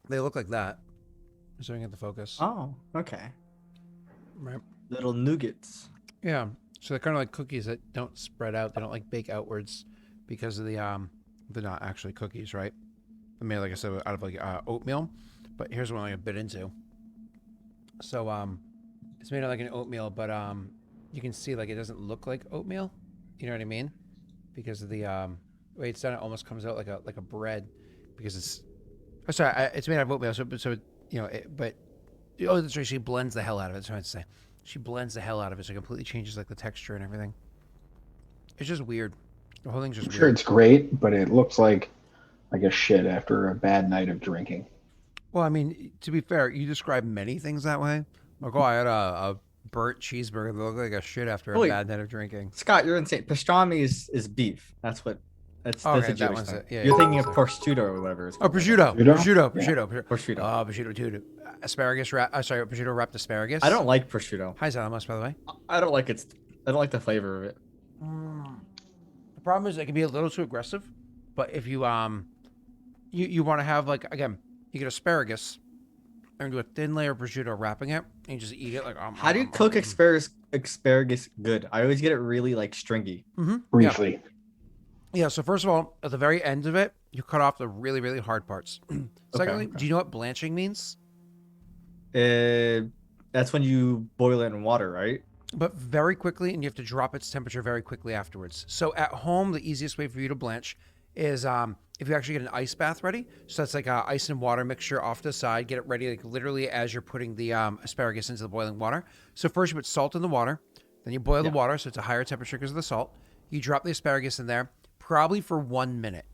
They look like that. So I get the focus. Oh, okay. Right. Little nougats. Yeah. So they're kind of like cookies that don't spread out. They don't like bake outwards because of they're not actually cookies, right? They're made, like I said, out of like oatmeal. But here's what I'm gonna bit into. So it's made of like an oatmeal, but you can see like it doesn't look like oatmeal. You know what I mean? Because of the way it's done, it almost comes out like a bread because it's. Oh, sorry, it's made out of oatmeal. So but oh, that's right. She blends the hell out of it. That's what I meant to say. She blends the hell out of it, so it completely changes like the texture and everything. It's just weird. The whole thing's I'm just sure weird. it's great, but it looks like a shit after a bad night of drinking. Well, I mean, to be fair, you describe many things that way. Like, oh, I had a burnt cheeseburger that looked like a shit after a Oh, wait, bad night of drinking. Scott, you're insane. Pastrami is beef. Oh, That's a okay, that Jewish one's thing. it. Yeah, You're that thinking one's of it. prosciutto or whatever it's Oh, called. I think. prosciutto, Judo? prosciutto, Yeah. prosciutto, Prosciutto. oh, prosciutto too. Asparagus wrap. Sorry, prosciutto wrapped asparagus. I don't like prosciutto. Hi, Zalamos, by the way. I don't like its. I don't like the flavor of it. The problem is it can be a little too aggressive, but if you want to have like again, you get asparagus and do a thin layer of prosciutto wrapping it, and you just eat it like. How do you cook asparagus good? I always get it really like stringy. Mm-hmm. Briefly. Yeah. So first of all, at the very end of it, you cut off the really really hard parts. Secondly, Okay. do you know what blanching means? That's when you boil it in water, right? But very quickly, and you have to drop its temperature very quickly afterwards. So at home, the easiest way for you to blanch is if you actually get an ice bath ready. So that's like a ice and water mixture off to the side. Get it ready like literally as you're putting the asparagus into the boiling water. So first you put salt in the water, then you boil the water so it's a higher temperature because of the salt. You drop the asparagus in there, probably for 1 minute.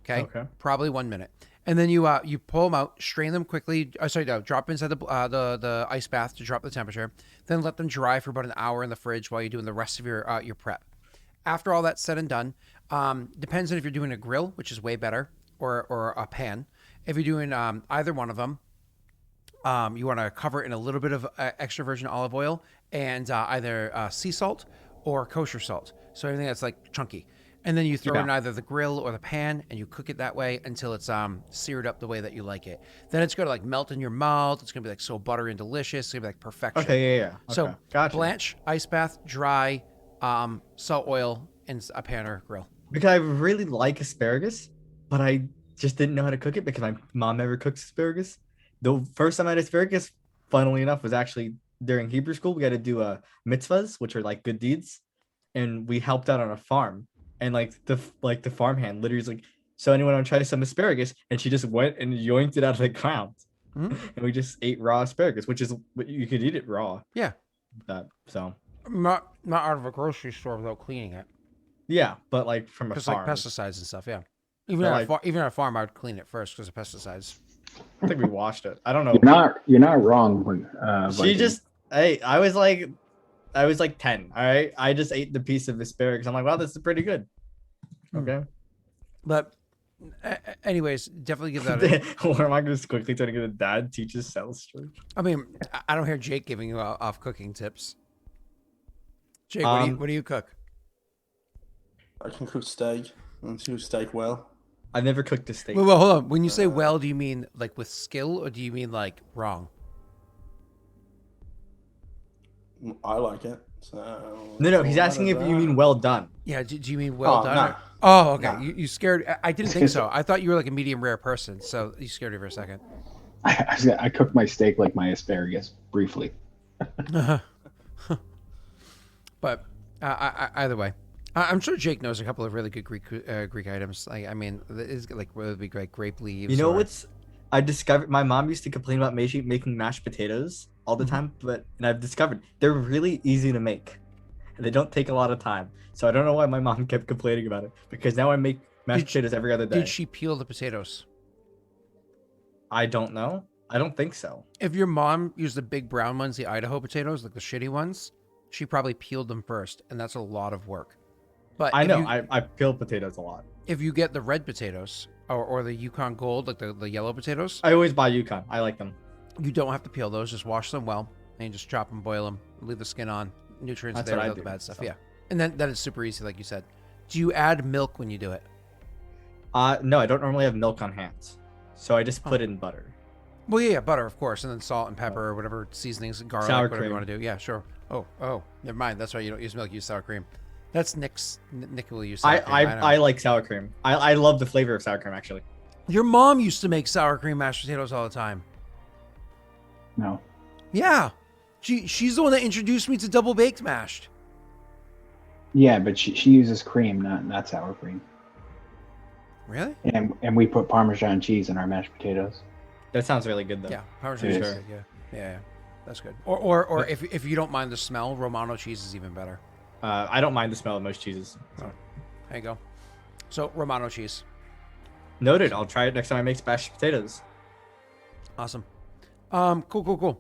Okay. Probably 1 minute. And then you pull them out, strain them quickly. Drop inside the ice bath to drop the temperature. Then let them dry for about an hour in the fridge while you're doing the rest of your prep. After all that's said and done, depends on if you're doing a grill, which is way better, or a pan. If you're doing either one of them, you want to cover it in a little bit of extra virgin olive oil and either sea salt or kosher salt. So everything that's like chunky. And then you throw it in either the grill or the pan, and you cook it that way until it's seared up the way that you like it. Then it's going to like melt in your mouth. It's going to be like so buttery and delicious. It's going to be like perfection. Okay, yeah. Okay. So gotcha. blanch, ice bath, dry, salt, oil, and a pan or grill. Because I really like asparagus, but I just didn't know how to cook it because my mom never cooks asparagus. The first time I had asparagus, funnily enough, was actually during Hebrew school. We had to do mitzvahs, which are like good deeds, and we helped out on a farm. And like the farmhand literally was like, so anyone want to try some asparagus? And she just went and yoinked it out of the ground. Mm-hmm. And we just ate raw asparagus, which is you could eat it raw. Yeah. So Not out of a grocery store without cleaning it. yeah, but like from a Just farm. like pesticides and stuff, yeah. Even But, at a farm, I would clean it first because of pesticides. I think we washed it. I don't know. You're not wrong when She Viking. just hey, I was like 10. All right. I just ate the piece of asparagus. I'm like, wow, this is pretty good. Okay. But anyways, definitely give that a... Or am I just quickly trying to get a dad teaches sales story? I mean, I don't hear Jake giving you off cooking tips. Jake, what do you cook? I can cook steak and do steak well. I never cooked a steak. Wait, hold on. When you say well, do you mean like with skill or do you mean like wrong? I like it. So No, he's asking if you mean well done. Yeah, do you mean well done? No. Or... Oh, okay. No. You scared... I didn't think so. I thought you were like a medium rare person, so you scared me for a second. I cook my steak like my asparagus briefly. But either way, I'm sure Jake knows a couple of really good Greek items. I mean, it's like really big like grape leaves. You know what's I discovered? My mom used to complain about making mashed potatoes all the time, and I've discovered they're really easy to make. And they don't take a lot of time. So I don't know why my mom kept complaining about it because now I make mashed potatoes every other day. Did she peel the potatoes? I don't know. I don't think so. If your mom used the big brown ones, the Idaho potatoes, like the shitty ones, she probably peeled them first, and that's a lot of work. But I know I peel potatoes a lot. If you get the red potatoes or the Yukon Gold, like the yellow potatoes, I always buy Yukon. I like them. You don't have to peel those. Just wash them well, and you just chop them, boil them, leave the skin on. Nutrients That's there what I without the do, bad stuff. so. Yeah, and then it's super easy, like you said. Do you add milk when you do it? No, I don't normally have milk on hands, so I just put it in butter. Well, yeah, butter, of course, and then salt and pepper or whatever seasonings, garlic, Sour whatever you cream. want to do. Yeah, sure. Oh, never mind. That's why you don't use milk. You use sour cream. That's Nick's. Nick will use sour cream. I know. I like sour cream. I love the flavor of sour cream actually. Your mom used to make sour cream mashed potatoes all the time. No. Yeah, she's the one that introduced me to double baked mashed. Yeah, but she uses cream, not sour cream. Really? And we put Parmesan cheese in our mashed potatoes. That sounds really good though. Yeah, Parmesan It cheese. is. Good, yeah, that's good. Or if you don't mind the smell, Romano cheese is even better. I don't mind the smell of most cheeses. There you go. So Romano cheese. Noted. I'll try it next time I make mashed potatoes. Awesome. Cool.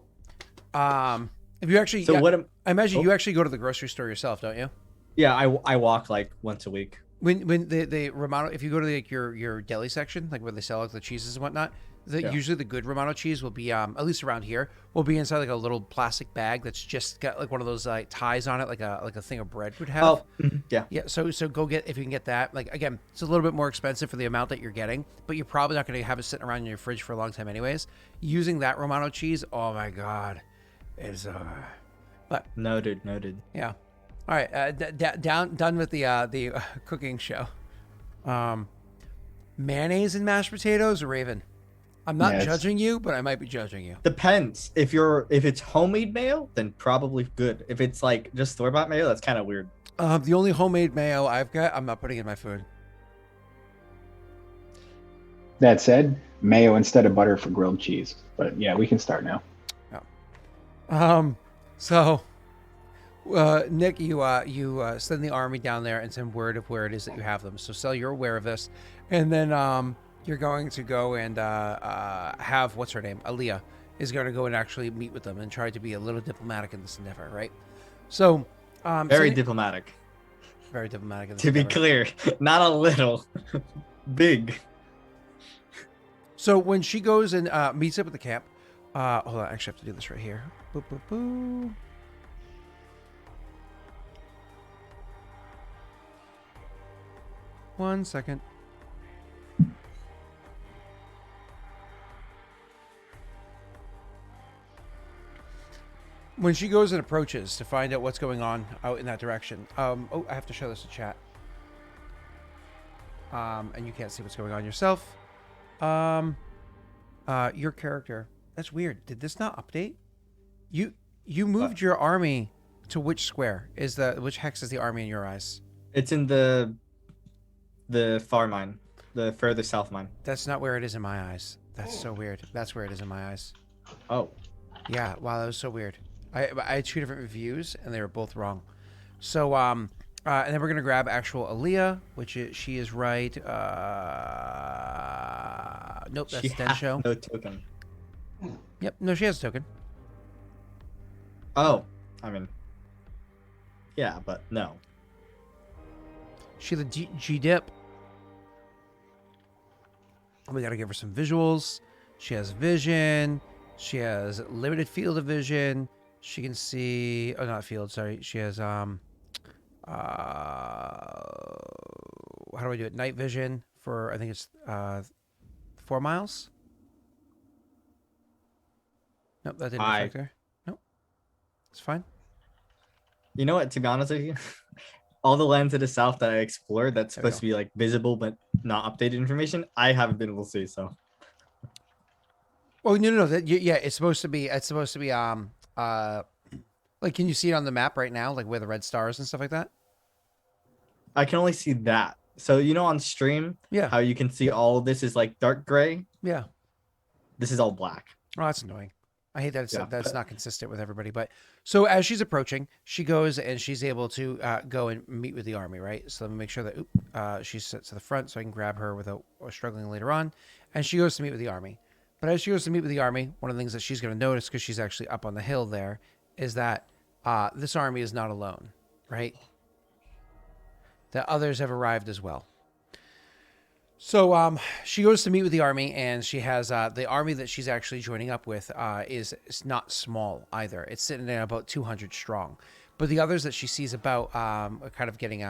If you actually, So what? I imagine Oh. you actually go to the grocery store yourself, don't you? Yeah, I walk like once a week. When the Romano, if you go to like your deli section, like where they sell like the cheeses and whatnot, Yeah. usually the good Romano cheese will be at least around here will be inside like a little plastic bag that's just got like one of those like ties on it, like a thing of bread would have. Oh, yeah. Yeah, so go get if you can get that. Like again, it's a little bit more expensive for the amount that you're getting, but you're probably not going to have it sitting around in your fridge for a long time anyways. Using that Romano cheese, oh my god, is but Noted. yeah. All right, done with the cooking show. Mayonnaise and mashed potatoes, Raven. I'm not Yes. judging you, but I might be judging you. Depends. If it's homemade mayo, then probably good. If it's like just store bought mayo, that's kind of weird. The only homemade mayo I've got, I'm not putting in my food. That said, mayo instead of butter for grilled cheese. But yeah, we can start now. So, Nick, you send the army down there and send word of where it is that you have them. So, Sel, you're aware of this, and then you're going to go and have what's her name, Aaliyah, is going to go and actually meet with them and try to be a little diplomatic in this endeavor, right? So, Very so- diplomatic. very diplomatic. In this To be endeavor. clear, not a little, big. So when she goes and meets up at the camp, hold on, I actually have to do this right here. Boop, boop, boop. One second. When she goes and approaches to find out what's going on out in that direction. Oh, I have to show this to chat. And you can't see what's going on yourself. Your character. That's weird. Did this not update? You moved your army to which square? Which hex is the army in your eyes? It's in the far mine, the further south mine. That's not where it is in my eyes. That's so weird. That's where it is in my eyes. Oh, Yeah, wow, that was so weird. I had two different reviews and they were both wrong. So and then we're gonna grab actual Aaliyah, she is right. Nope, that's she has Densho. no token. Yep, no, she has a token. Oh, I mean, yeah, but no. She the G dip. We gotta give her some visuals. She has vision. She has limited field of vision. She can see. Oh, not field. Sorry. She has how do I do it? Night vision for I think it's 4 miles. Nope, that didn't affect her. Nope, it's fine. You know what? To be honest with you, all the lands to the south that I explored that's There we supposed to be like visible but not updated information, I haven't been able to see. So Oh no, yeah, it's supposed to be like, can you see it on the map right now, like where the red stars and stuff like that? I can only see that. So you know on stream, Yeah. how you can see all of this is like dark gray. Yeah. This is all black. Oh, that's annoying. I hate that Yeah. that's not consistent with everybody. But so as she's approaching, she goes and she's able to go and meet with the army, right? So let me make sure that she sits to the front so I can grab her without struggling later on. And she goes to meet with the army. But as she goes to meet with the army, one of the things that she's going to notice, because she's actually up on the hill there, is that this army is not alone, right? That others have arrived as well. So she goes to meet with the army, and she has the army that she's actually joining up with is not small either. It's sitting at about 200 strong. But the others that she sees about are kind of getting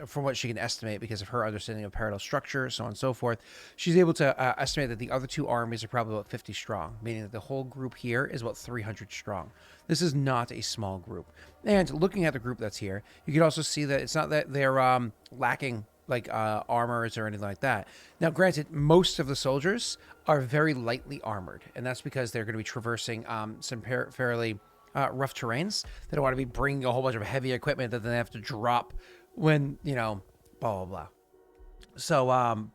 from what she can estimate because of her understanding of parallel structure, so on and so forth, she's able to estimate that the other two armies are probably about 50 strong, meaning that the whole group here is about 300 strong. This is not a small group. And looking at the group that's here, you can also see that it's not that they're lacking like armors or anything like that. Now, granted, most of the soldiers are very lightly armored, and that's because they're going to be traversing some fairly rough terrains. They don't want to be bringing a whole bunch of heavy equipment that then they have to drop when, you know, blah, blah, blah. So,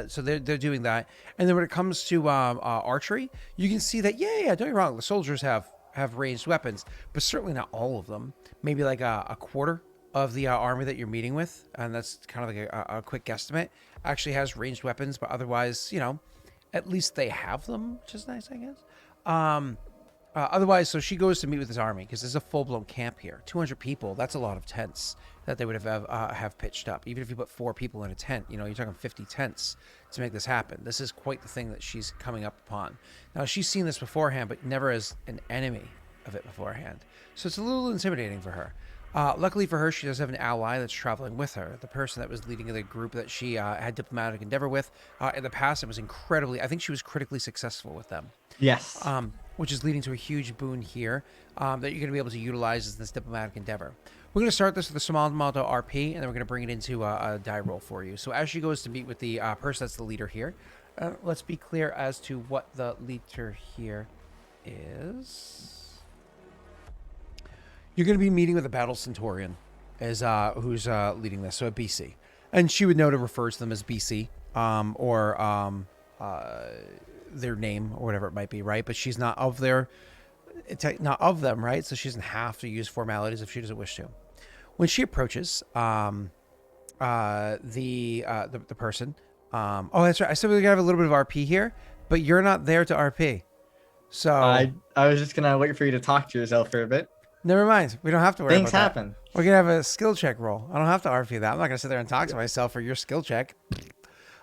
so they're doing that. And then when it comes to archery, you can see that, yeah, don't get me wrong, the soldiers have ranged weapons, but certainly not all of them. Maybe like a quarter of the army that you're meeting with, and that's kind of like a quick guesstimate, actually has ranged weapons, but otherwise, you know, at least they have them, which is nice, I guess. Otherwise, so she goes to meet with this army because there's a full-blown camp here. 200 people, that's a lot of tents that they would have pitched up. Even if you put 4 people in a tent, you know, you're talking 50 tents to make this happen. This is quite the thing that she's coming up upon. Now, she's seen this beforehand, but never as an enemy of it beforehand. So it's a little intimidating for her. Luckily for her, she does have an ally that's traveling with her. The person that was leading the group that she had diplomatic endeavor with in the past, it was incredibly, I think she was critically successful with them. Yes. Which is leading to a huge boon here that you're going to be able to utilize as this diplomatic endeavor. We're going to start this with a small amount of RP, and then we're going to bring it into a die roll for you. So as she goes to meet with the person that's the leader here, let's be clear as to what the leader here is. You're going to be meeting with a battle centurion as who's leading this, so a BC. And she would know to refer to them as BC or their name or whatever it might be, right? But she's not of their, not of them, right? So she doesn't have to use formalities if she doesn't wish to. When she approaches the person, oh, that's right. I said we're gonna have a little bit of RP here, but you're not there to RP. So I was just gonna wait for you to talk to yourself for a bit. Never mind. We don't have to worry Things about happen. that. We're gonna have a skill check roll. I don't have to RP that. I'm not gonna sit there and talk to myself for your skill check.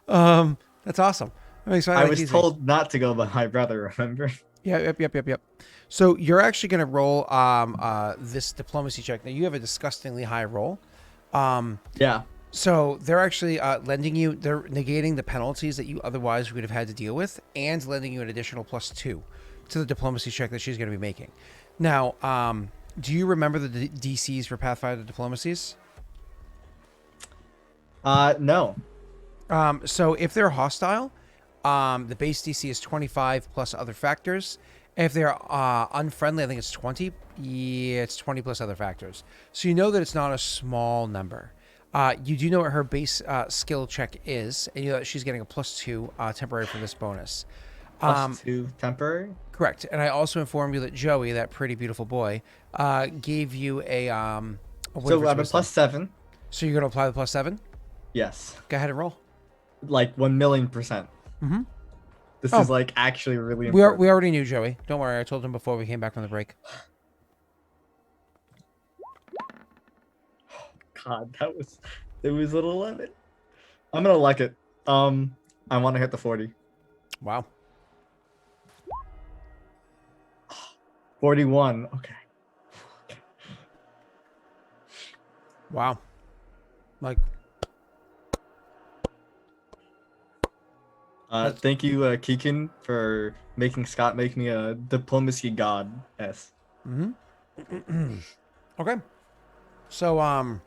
That's awesome. That makes my I life was easy. told not to go by my brother, remember? Yeah, yep. So you're actually going to roll this diplomacy check. Now, you have a disgustingly high roll. Yeah. So they're actually lending you, they're negating the penalties that you otherwise would have had to deal with and lending you an additional +2 to the diplomacy check that she's going to be making. Now, do you remember the DCs for Pathfinder diplomacies? No. So if they're hostile, the base DC is 25 plus other factors. If they're unfriendly, I think it's 20. Yeah, it's 20 plus other factors. So you know that it's not a small number. You do know what her base skill check is, and you know that she's getting a +2 temporary for this bonus. +2 temporary? Correct. And I also informed you that Joey, that pretty beautiful boy, gave you a So I have a +7. So you're going to apply the +7? Yes. Go ahead and roll. Like 1,000,000%. Mm-hmm. This Oh. is like actually really We important. already knew, Joey. Don't worry. I told him before we came back from the break. God, it was an 11. I'm gonna like it. I want to hit the 40. Wow. 41. Okay. Wow. Like, Thank you, Keegan, for making Scott make me a diplomacy god. S. mm-hmm. Okay. So,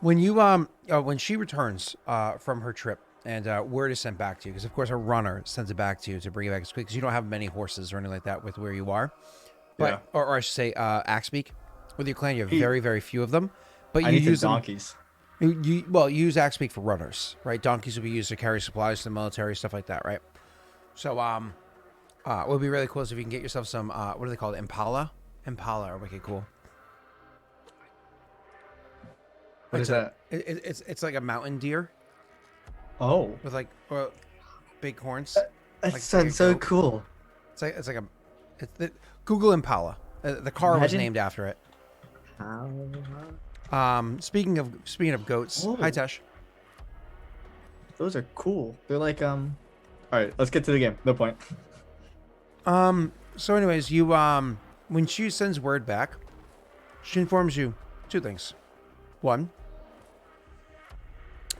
when you when she returns from her trip and word is sent back to you, because of course a runner sends it back to you to bring it back as quick, because you don't have many horses or anything like that with where you are, but Yeah. or I should say Axbeak. With your clan, you have very, very few of them, but I you need use the them. donkeys. You use Axbeak for runners, right? Donkeys will be used to carry supplies to the military, stuff like that, right? So, what would be really cool is if you can get yourself some, what do they call it? Impala? Impala are wicked cool. What is that? It's like a mountain deer Oh, with like big horns. that like sounds a so goat. cool. It's like Google Impala. The car was Imagine- named after it. Speaking of goats, Oh. hi Tesh. Those are cool. They're like All right, let's get to the game. No point. So anyways, you when she sends word back, she informs you 2 things. 1,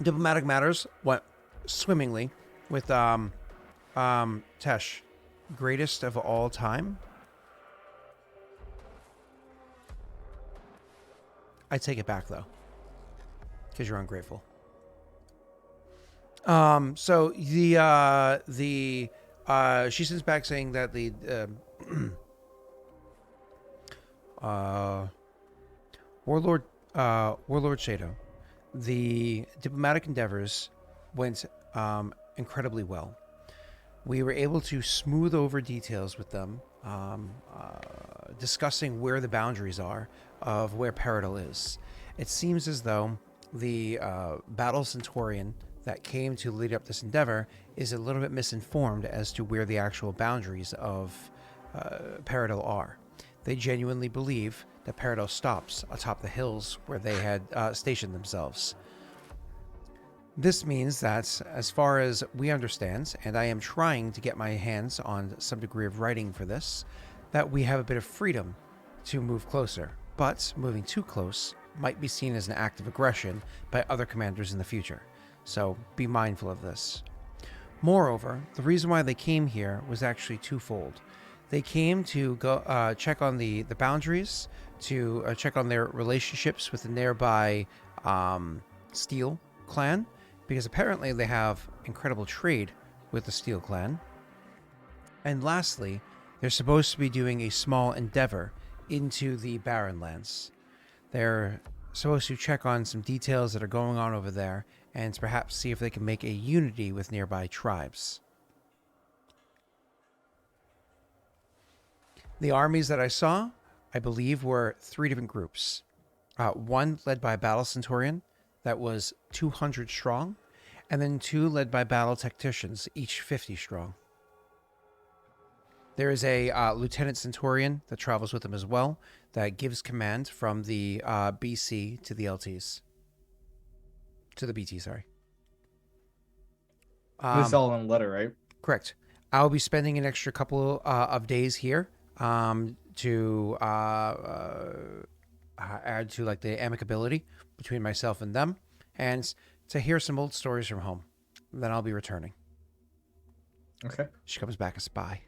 Diplomatic matters went swimmingly with Tesh, greatest of all time. I take it back though, because you're ungrateful. So the she sends back saying that the Warlord Shadow, the diplomatic endeavors went incredibly well. We were able to smooth over details with them, discussing where the boundaries are of where Paradal is. It seems as though the Battle Centaurian that came to lead up this endeavor is a little bit misinformed as to where the actual boundaries of Paradal are. They genuinely believe that Paradal stops atop the hills where they had stationed themselves. This means that, as far as we understand, and I am trying to get my hands on some degree of writing for this, that we have a bit of freedom to move closer, but moving too close might be seen as an act of aggression by other commanders in the future. So be mindful of this. Moreover, the reason why they came here was actually twofold. They came to go check on the boundaries, to check on their relationships with the nearby Steel clan, because apparently they have incredible trade with the Steel clan. And lastly, they're supposed to be doing a small endeavor into the Barren lands. They're supposed to check on some details that are going on over there and perhaps see if they can make a unity with nearby tribes. The armies that I saw, I believe, were 3 different groups. One led by a battle centurion that was 200 strong, and then 2 led by battle tacticians, each 50 strong. There is a lieutenant centurion that travels with them as well, that gives command from the BC to the LTs. To the BT, sorry. This is all in a letter, right? Correct. I'll be spending an extra couple of days here to add to like the amicability between myself and them, and to hear some old stories from home. Then I'll be returning. Okay. She comes back a spy.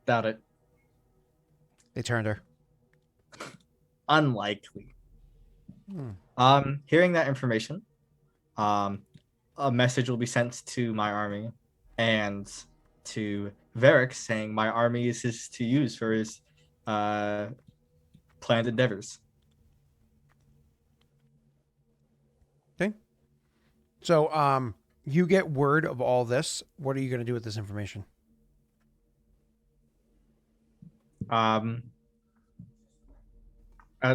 Doubt it. They turned her. Unlikely. Hearing that information, a message will be sent to my army and to Varric saying my army is his to use for his planned endeavors. Okay. So, you get word of all this. What are you going to do with this information? At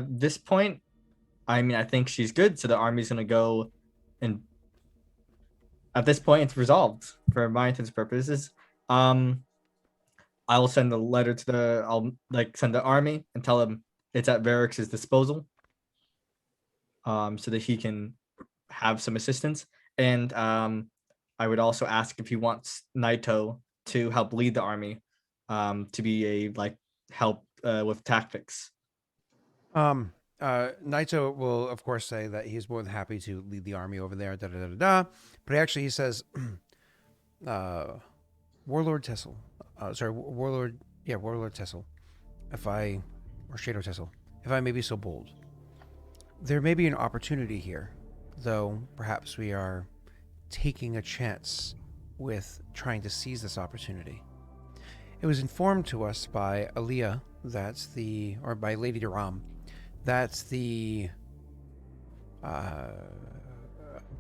this point, I mean, I think she's good, so the army's gonna go, and at this point, it's resolved for my intents purposes. I will send a letter to I'll send the army and tell them it's at Varric's disposal, so that he can have some assistance. And I would also ask if he wants Naito to help lead the army, to be a help with tactics. Naito will, of course, say that he's more than happy to lead the army over there, But actually, he says, Warlord Tessel. Warlord Tessel. Or Shadow Tessel, if I may be so bold. There may be an opportunity here, though perhaps we are taking a chance with trying to seize this opportunity. It was informed to us by Aliyah or by Lady Duram, that the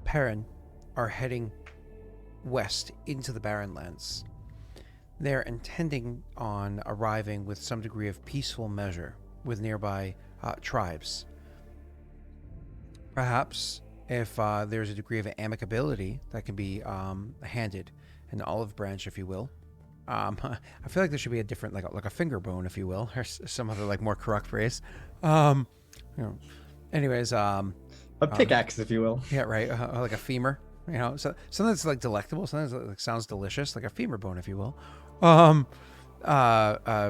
Barren are heading west into the Barren lands. They're intending on arriving with some degree of peaceful measure with nearby tribes. Perhaps if there's a degree of amicability that can be handed, an olive branch, if you will. I feel like there should be a different, like a finger bone, if you will, or some other more correct phrase. Anyways, a pickaxe, if you will. Yeah, right. Like a femur. So something that's delectable, something that sounds delicious, like a femur bone, if you will.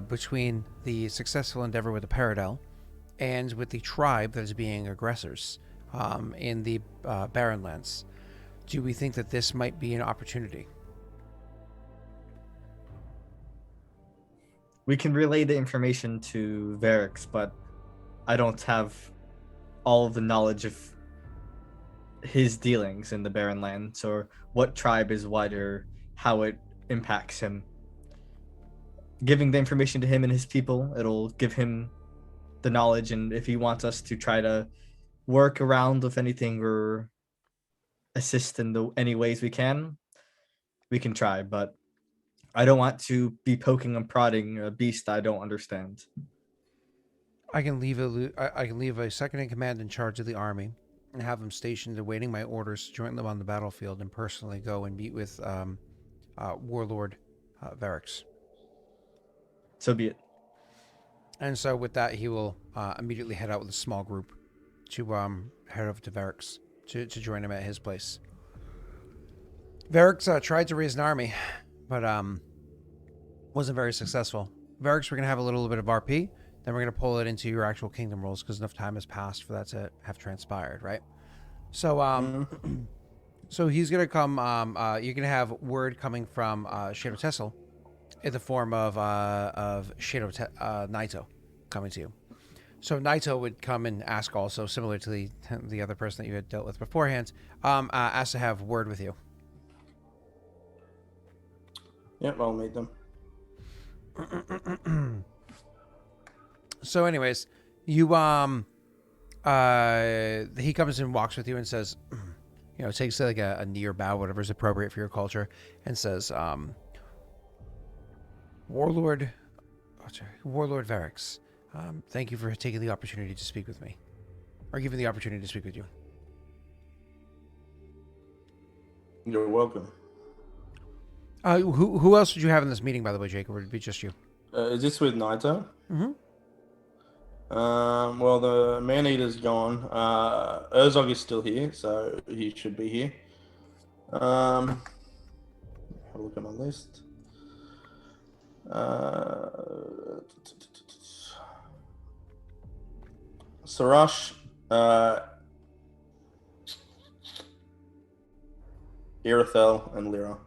Between the successful endeavor with the Paradal and with the tribe that is being aggressors. in the Barren lands. Do we think that this might be an opportunity? We can relay the information to Varix, but I don't have all of the knowledge of his dealings in the Barren lands, or what tribe is what, or how it impacts him. Giving the information to him and his people, it'll give him the knowledge, and if he wants us to try to work around with anything or assist in any ways we can try, but I don't want to be poking and prodding a beast I don't understand. I can leave a second in command in charge of the army and have him stationed awaiting my orders to join them on the battlefield and personally go and meet with Warlord Varix. So be it. And so with that, he will immediately head out with a small group to head over to Varix to join him at his place. Varix tried to raise an army, but wasn't very successful. Varix, we're going to have a little bit of RP, then we're going to pull it into your actual kingdom roles because enough time has passed for that to have transpired, right? So so he's going to come, you're going to have word coming from Shadow Tessel in the form of Shadow Naito coming to you. So Naito would come and ask also, similar to the other person that you had dealt with beforehand, asked to have word with you. Yep, I'll meet them. So anyways, you he comes and walks with you and says, you know, takes like a near bow, whatever is appropriate for your culture, and says, Warlord Varix, thank you for taking the opportunity to speak with me, or giving the opportunity to speak with you. You're welcome. Who else would you have in this meeting, by the way, Jake, or would it be just you? Is this with Naito? Mm-hmm. Well, the man-eater's gone. Urzog is still here, so he should be here. Have a look at my list. Sarash, Irithel, and Lyra.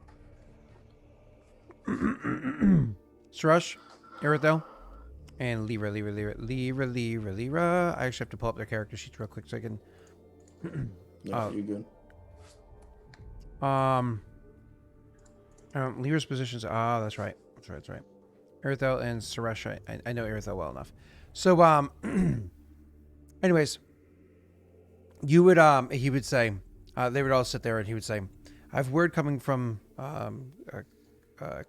Srush, Irithel, and Lyra. I actually have to pull up their character sheets real quick so I can. Yeah, you're good. Lyra's positions. That's right. That's right. Irithel and Suresh. I know Irithel well enough. So, anyways, you would he would say, they would all sit there and he would say, I have word coming from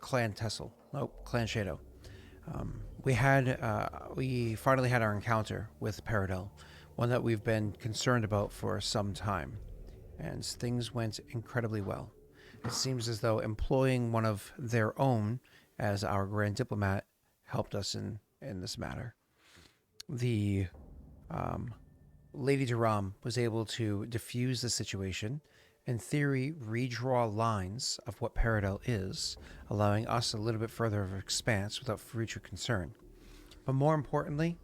Clan Tessel. Nope, Clan Shadow. We finally had our encounter with Paradel, one that we've been concerned about for some time, and things went incredibly well. It seems as though employing one of their own as our grand diplomat helped us in this matter. The Lady Duram was able to diffuse the situation, in theory, redraw lines of what Paradel is, allowing us a little bit further of expanse without future concern. But more importantly,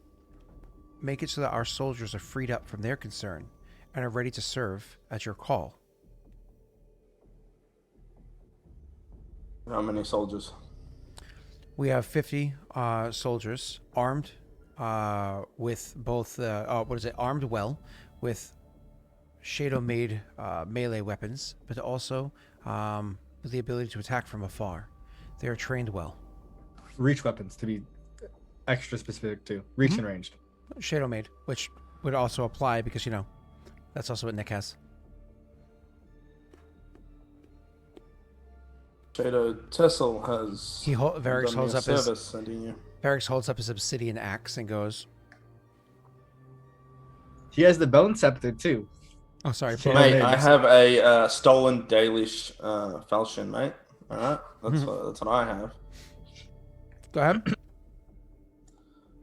make it so that our soldiers are freed up from their concern and are ready to serve at your call. How many soldiers? We have 50 soldiers armed with both, armed well with Shadow-made melee weapons, but also with the ability to attack from afar. They are trained well. Reach weapons, to be extra specific too. Reach and ranged. Shadow-made, which would also apply because, you know, that's also what Nick has. Shadow Tessel has. Varix holds up his sending you. Varix holds up his obsidian axe and goes, He has the bone scepter too. "Oh, sorry, Shadow Mate, Mage. I have a stolen Daelish falchion, mate. Alright? That's what I have. Go ahead."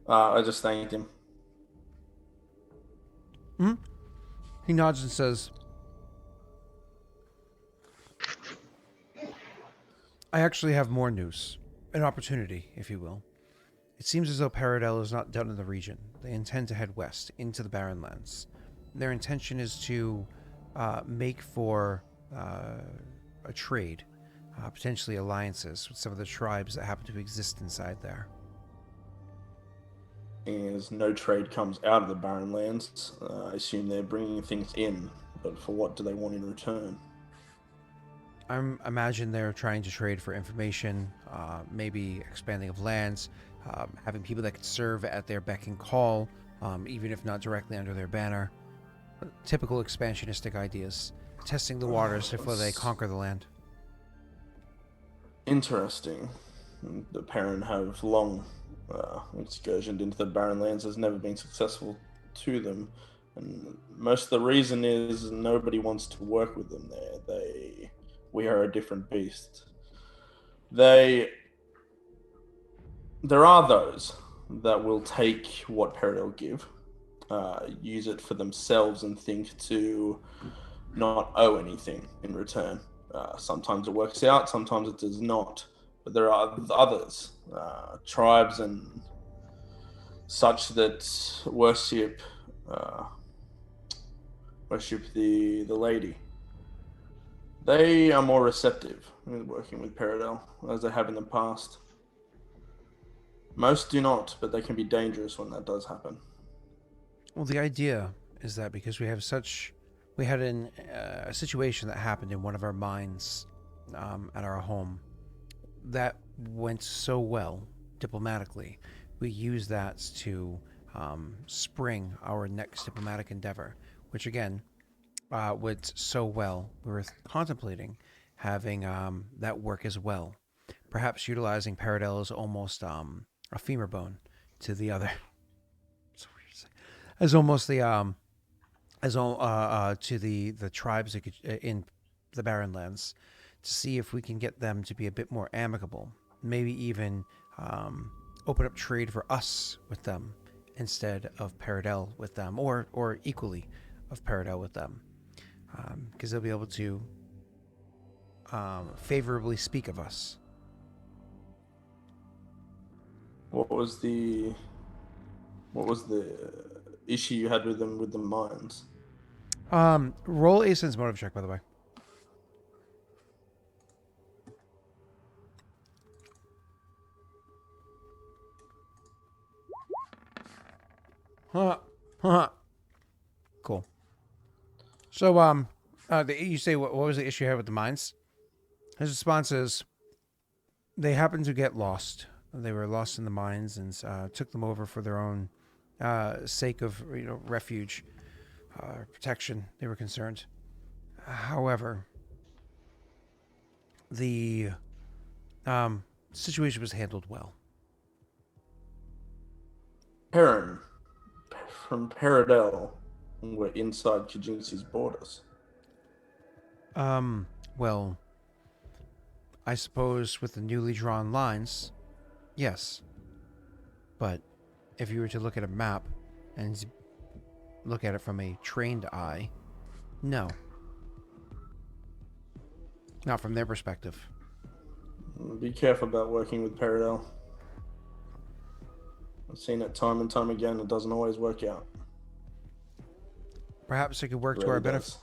I just thanked him. He nods and says, I actually have more news. An opportunity, if you will. It seems as though Paradel is not done in the region. They intend to head west, into the Barren lands. Their intention is to make for a trade, potentially alliances with some of the tribes that happen to exist inside there. As no trade comes out of the Barren Lands, I assume they're bringing things in, but for what do they want in return? I imagine they're trying to trade for information, maybe expanding of lands, having people that could serve at their beck and call, even if not directly under their banner. Typical expansionistic ideas, testing the waters before they conquer the land. Interesting. The Barren have long excursioned into the Barren Lands, has never been successful to them, and most of the reason is nobody wants to work with them there. We are a different beast. There are those that will take what Peridel give, use it for themselves, and think to not owe anything in return. Sometimes it works out, sometimes it does not. But there are others, tribes and such, that worship the lady. They are more receptive in working with Peridel, as they have in the past. Most do not, but they can be dangerous when that does happen. Well, the idea is that because we had a situation that happened in one of our mines at our home that went so well diplomatically, we used that to spring our next diplomatic endeavor, which again went so well we were contemplating having that work as well, perhaps utilizing Peridel as almost a femur bone to the other as almost the to the tribes in the Barren Lands, to see if we can get them to be a bit more amicable, maybe even open up trade for us with them instead of Peridel with them, or equally of Peridel with them, because they'll be able to favorably speak of us. What was the issue you had with them with the mines? Roll a sense motive check, by the way. Cool. So, you say what was the issue you had with the mines? His response is, they happened to get lost. They were lost in the mines, and took them over for their own sake of refuge, protection. They were concerned. However, the situation was handled well. Barren from Peridel were inside Kijinsi's borders. Well, I suppose with the newly drawn lines, yes. But if you were to look at a map and look at it from a trained eye, no. Not from their perspective. Be careful about working with Peridel. I've seen it time and time again. It doesn't always work out. Perhaps it could work It to our really benefit. does.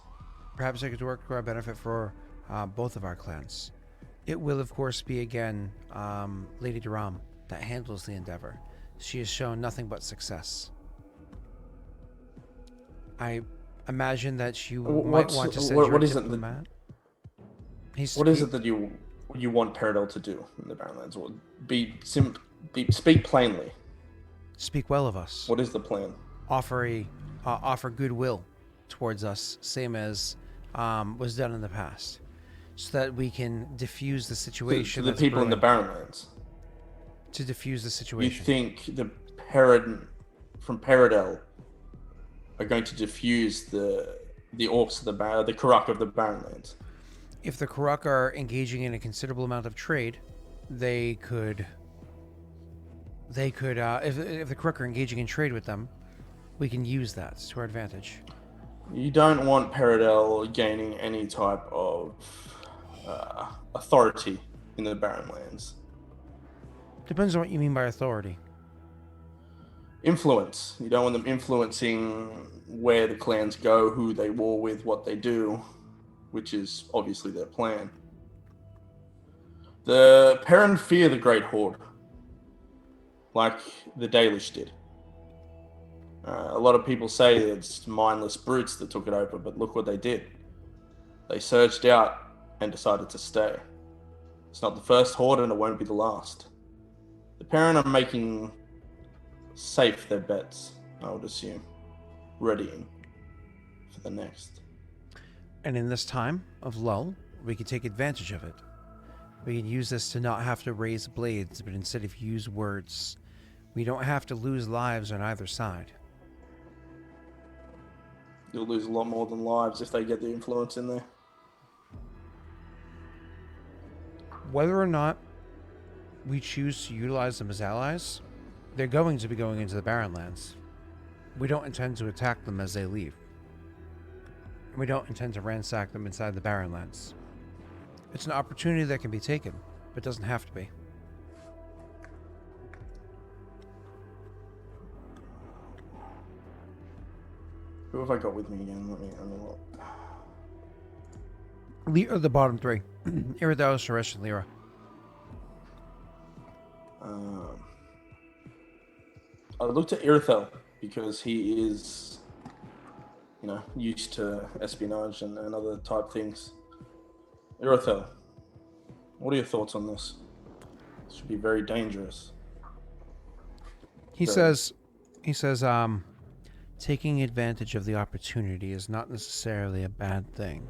Perhaps it could work to our benefit for both of our clans. It will, of course, be again Lady Duram that handles the endeavor. She has shown nothing but success. I imagine that you might want to send your diplomat. What is it that you want Peridel to do in the Barrenlands? Speak plainly. Speak well of us. What is the plan? Offer goodwill towards us, same as was done in the past, so that we can diffuse the situation. To the people in the Barrenlands. To diffuse the You situation. think the from Peridel are going to diffuse the orcs of the Karuk of the Barrenlands? If the Karuk are engaging in a considerable amount of trade, they could. If the Karuk are engaging in trade with them, we can use that to our advantage. You don't want Peridel gaining any type of authority in the Barrenlands. Depends on what you mean by authority. influence. You don't want them influencing where the clans go, who they war with, what they do, which is obviously their plan. The Perrin fear the Great Horde, like the Daelish did. A lot of people say it's mindless brutes that took it over, but look what they did. They surged out and decided to stay. It's not the first horde and it won't be the last. The Perrin are making safe their bets, I would assume. Readying for the next. And in this time of lull, we can take advantage of it. We can use this to not have to raise blades, but instead of use words. We don't have to lose lives on either side. You'll lose a lot more than lives if they get the influence in there. Whether or not we choose to utilize them as allies, they're going to be going into the Barren lands. We don't intend to attack them as they leave. We don't intend to ransack them inside the Barren lands. It's an opportunity that can be taken, but doesn't have to be. Who have I got with me again? Let me look. The bottom three. Iridel, Suresh, and Lyra. I looked at Irithel because he is, used to espionage and other type things. Irithel, what are your thoughts on this? This should be very dangerous. He says, taking advantage of the opportunity is not necessarily a bad thing.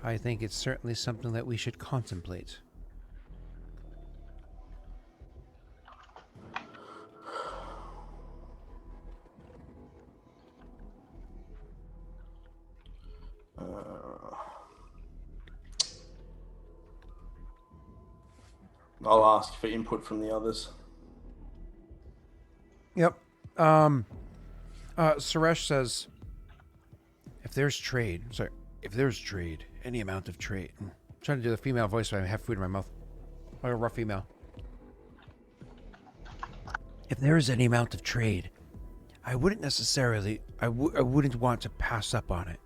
I think it's certainly something that we should contemplate. I'll ask for input from the others. Yep. Suresh says, if there's trade, any amount of trade. I'm trying to do the female voice, but I have food in my mouth. Like a rough female. If there is any amount of trade, I wouldn't necessarily, I wouldn't want to pass up on it.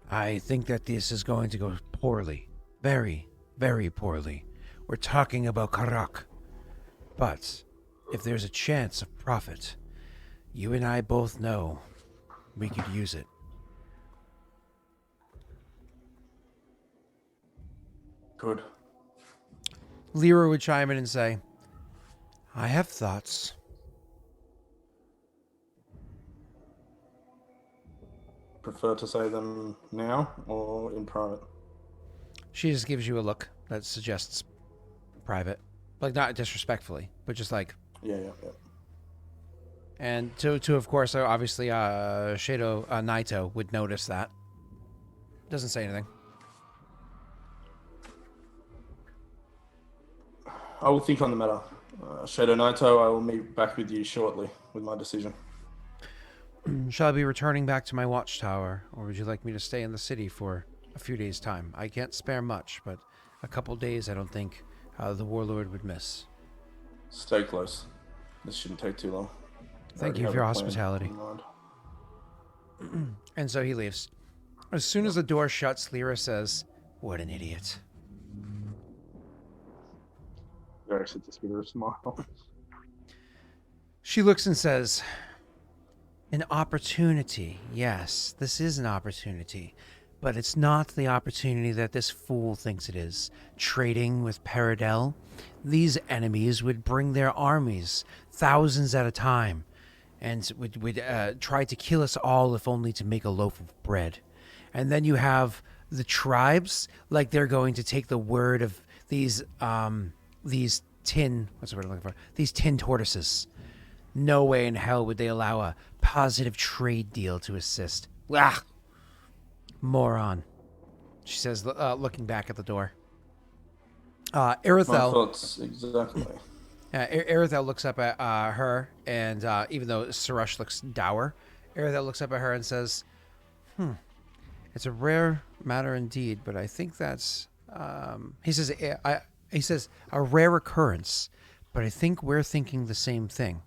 I think that this is going to go poorly. Very, very poorly. We're talking about Karak. But if there's a chance of profit, you and I both know we could use it. Good. Lyra would chime in and say, I have thoughts. Prefer to say them now or in private? She just gives you a look that suggests private. Like, not disrespectfully, but just like... Yeah. And to of course, obviously, Shadow Naito would notice that. Doesn't say anything. I will think on the matter. Shadow Naito, I will meet back with you shortly with my decision. Shall I be returning back to my watchtower, or would you like me to stay in the city for a few days' time? I can't spare much, but a couple days I don't think the warlord would miss. Stay close. This shouldn't take too long. Thank you for your hospitality. And so he leaves. As soon as the door shuts, Lyra says, what an idiot. Very satisfied smile. She looks and says, an opportunity. Yes, this is an opportunity. But it's not the opportunity that this fool thinks it is. Trading with Paradel, these enemies would bring their armies, thousands at a time, and would try to kill us all if only to make a loaf of bread. And then you have the tribes, like they're going to take the word of these tin, what's the word I'm looking for? These tin tortoises. No way in hell would they allow a positive trade deal to assist. Ah! Moron, she says, looking back at the door. Irithel. My thoughts, exactly. Irithel looks up at her, and even though Suresh looks dour, Irithel looks up at her and says, it's a rare matter indeed, but I think that's, he says, a rare occurrence, but I think we're thinking the same thing.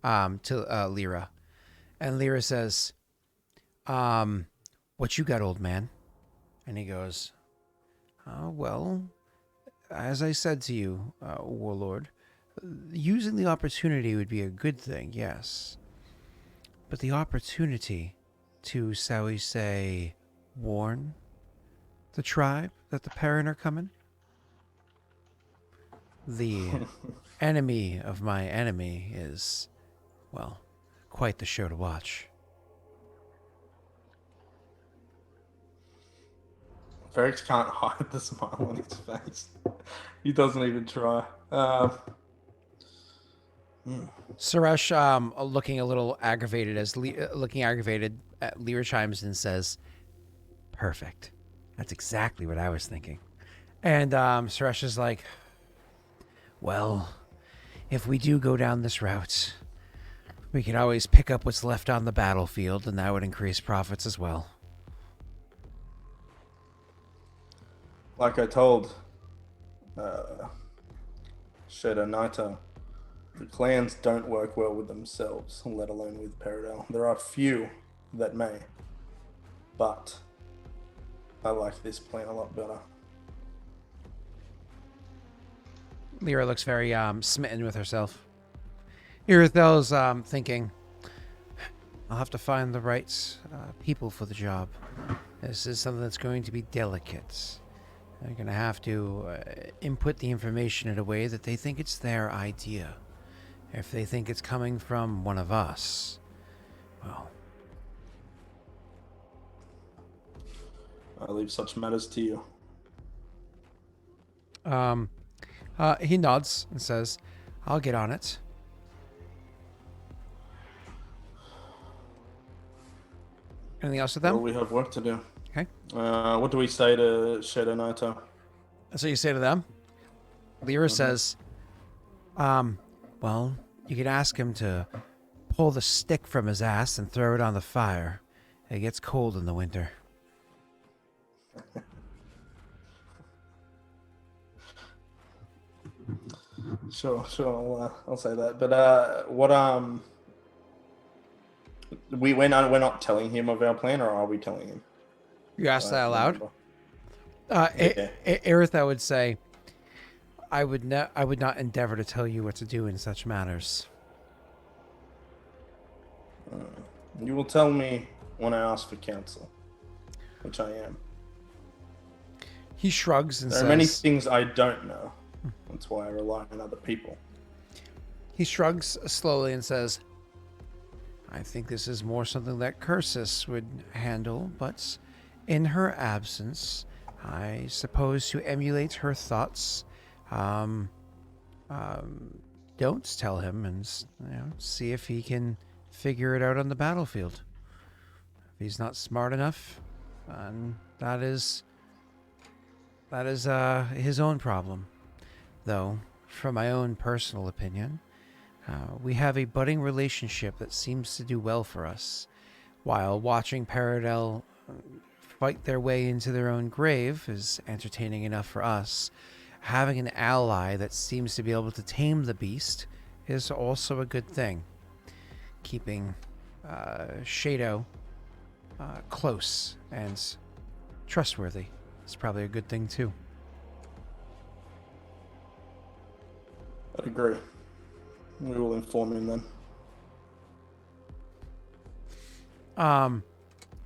to Lyra. And Lyra says, what you got, old man? And he goes, well, as I said to you, warlord, using the opportunity would be a good thing, yes. But the opportunity to, shall we say, warn the tribe that the Barren are coming? The enemy of my enemy is, well, quite the show to watch. Ferrex can't hide the smile on his face. He doesn't even try. Suresh, looking a little aggravated looking aggravated at Lyra chimes and says, "Perfect. That's exactly what I was thinking." And Suresh is like, "Well, if we do go down this route, we can always pick up what's left on the battlefield, and that would increase profits as well." Like I told Shadow Naito, the clans don't work well with themselves, let alone with Paradel. There are few that may, but I like this plan a lot better. Lyra looks very smitten with herself. Irithel's thinking, "I'll have to find the right people for the job. This is something that's going to be delicate. They're going to have to input the information in a way that they think it's their idea. If they think it's coming from one of us, well..." I leave such matters to you. He nods and says, "I'll get on it." Anything else with them? Well, we have work to do. Okay. What do we say to Shadow Naito? That's what you say to them? Lyra says, well, you can ask him to pull the stick from his ass and throw it on the fire. It gets cold in the winter. Sure, I'll say that. But we're not telling him of our plan, or are we telling him? You asked that aloud? Yeah. Eritha would say, I would not endeavor to tell you what to do in such matters. You will tell me when I ask for counsel, which I am. He shrugs and There says... are many things I don't know. That's why I rely on other people. He shrugs slowly and says, I think this is more something that Cursus would handle, but in her absence, I suppose to emulate her thoughts, don't tell him and see if he can figure it out on the battlefield. If he's not smart enough, that is his own problem. Though, from my own personal opinion, we have a budding relationship that seems to do well for us. While watching Paradel fight their way into their own grave is entertaining enough for us, having an ally that seems to be able to tame the beast is also a good thing. Keeping Shadow close and trustworthy is probably a good thing too. I agree. We will inform him then.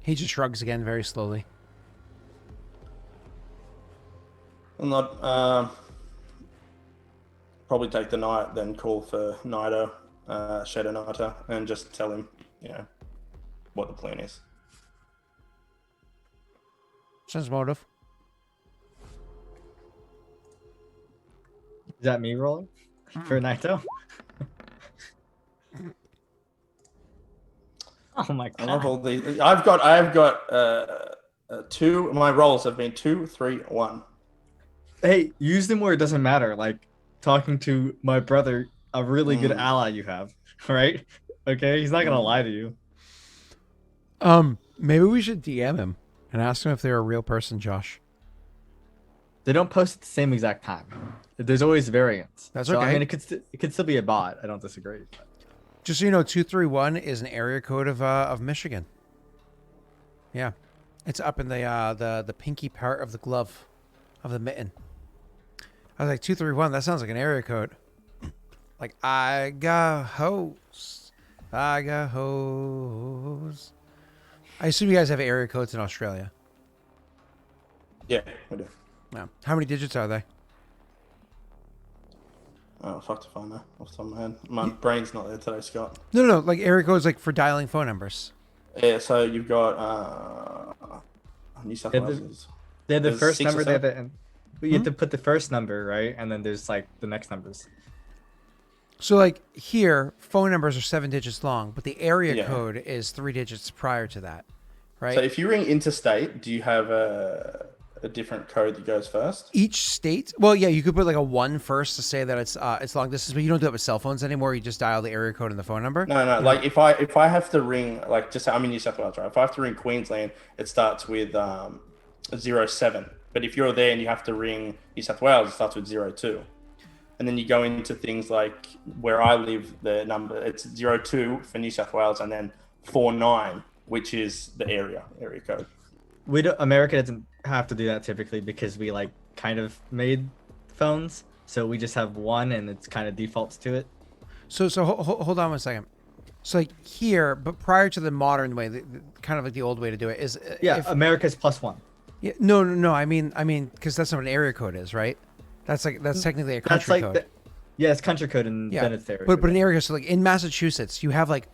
He just shrugs again very slowly. I'll not probably take the night, then call for Shadow Naito, and just tell him, what the plan is. Sense motive. Is that me rolling for Naito? Oh my god! I love all these. I've got two. My rolls have been 2, 3, 1. Hey, use them where it doesn't matter. Like talking to my brother, a really good ally you have, right? Okay, he's not gonna lie to you. Maybe we should DM him and ask him if they're a real person, Josh. They don't post at the same exact time. There's always variants. That's so, okay. I mean, it could still be a bot. I don't disagree. Just so you know, 231 is an area code of Michigan. Yeah, it's up in the pinky part of the glove, of the mitten. I was like 231. That sounds like an area code. Like I got hoes, I got hoes. I assume you guys have area codes in Australia. Yeah, we do. Yeah. How many digits are they? Oh, fuck if I know off the top of my head. My brain's not there today, Scott. No, like area codes like for dialing phone numbers. Yeah, so you've got New South Yeah, Wales. They're the There's first 6 or number. They're 7? you have to put the first number, right? And then there's like the next numbers. So like here, phone numbers are 7 digits long, but the area Yeah. code is 3 digits prior to that, right? So if you ring interstate, do you have a different code that goes first? Each state, well, yeah, you could put like a 1 first to say that it's long distance, but you don't do it with cell phones anymore. You just dial the area code and the phone number. No. Like if I have to ring, like just say I'm in New South Wales, right? If I have to ring Queensland, it starts with 07. But if you're there and you have to ring New South Wales, it starts with 02. And then you go into things like where I live, the number it's 02 for New South Wales, and then 49, which is the area code. America doesn't have to do that typically because we like kind of made phones, so we just have one and it's kind of defaults to it. So hold on 1 second. So like here, but prior to the modern way, kind of like the old way to do it is America's +1. Yeah, no. I mean, because that's not what an area code is, right? That's technically a country code. It's country code and Yeah, then it's area. but an area. So like in Massachusetts, you have like,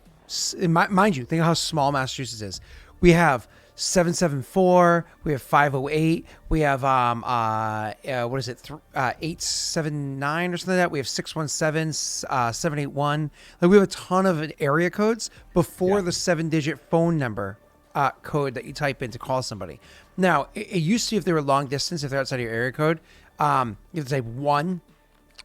mind you, think of how small Massachusetts is. We have 774. We have 508. We have what is it? 879 or something like that. We have 617, 781. Like we have a ton of area codes before the 7-digit phone number code that you type in to call somebody. Now, it used to, if they were long distance, if they're outside of your area code, you have to type 1,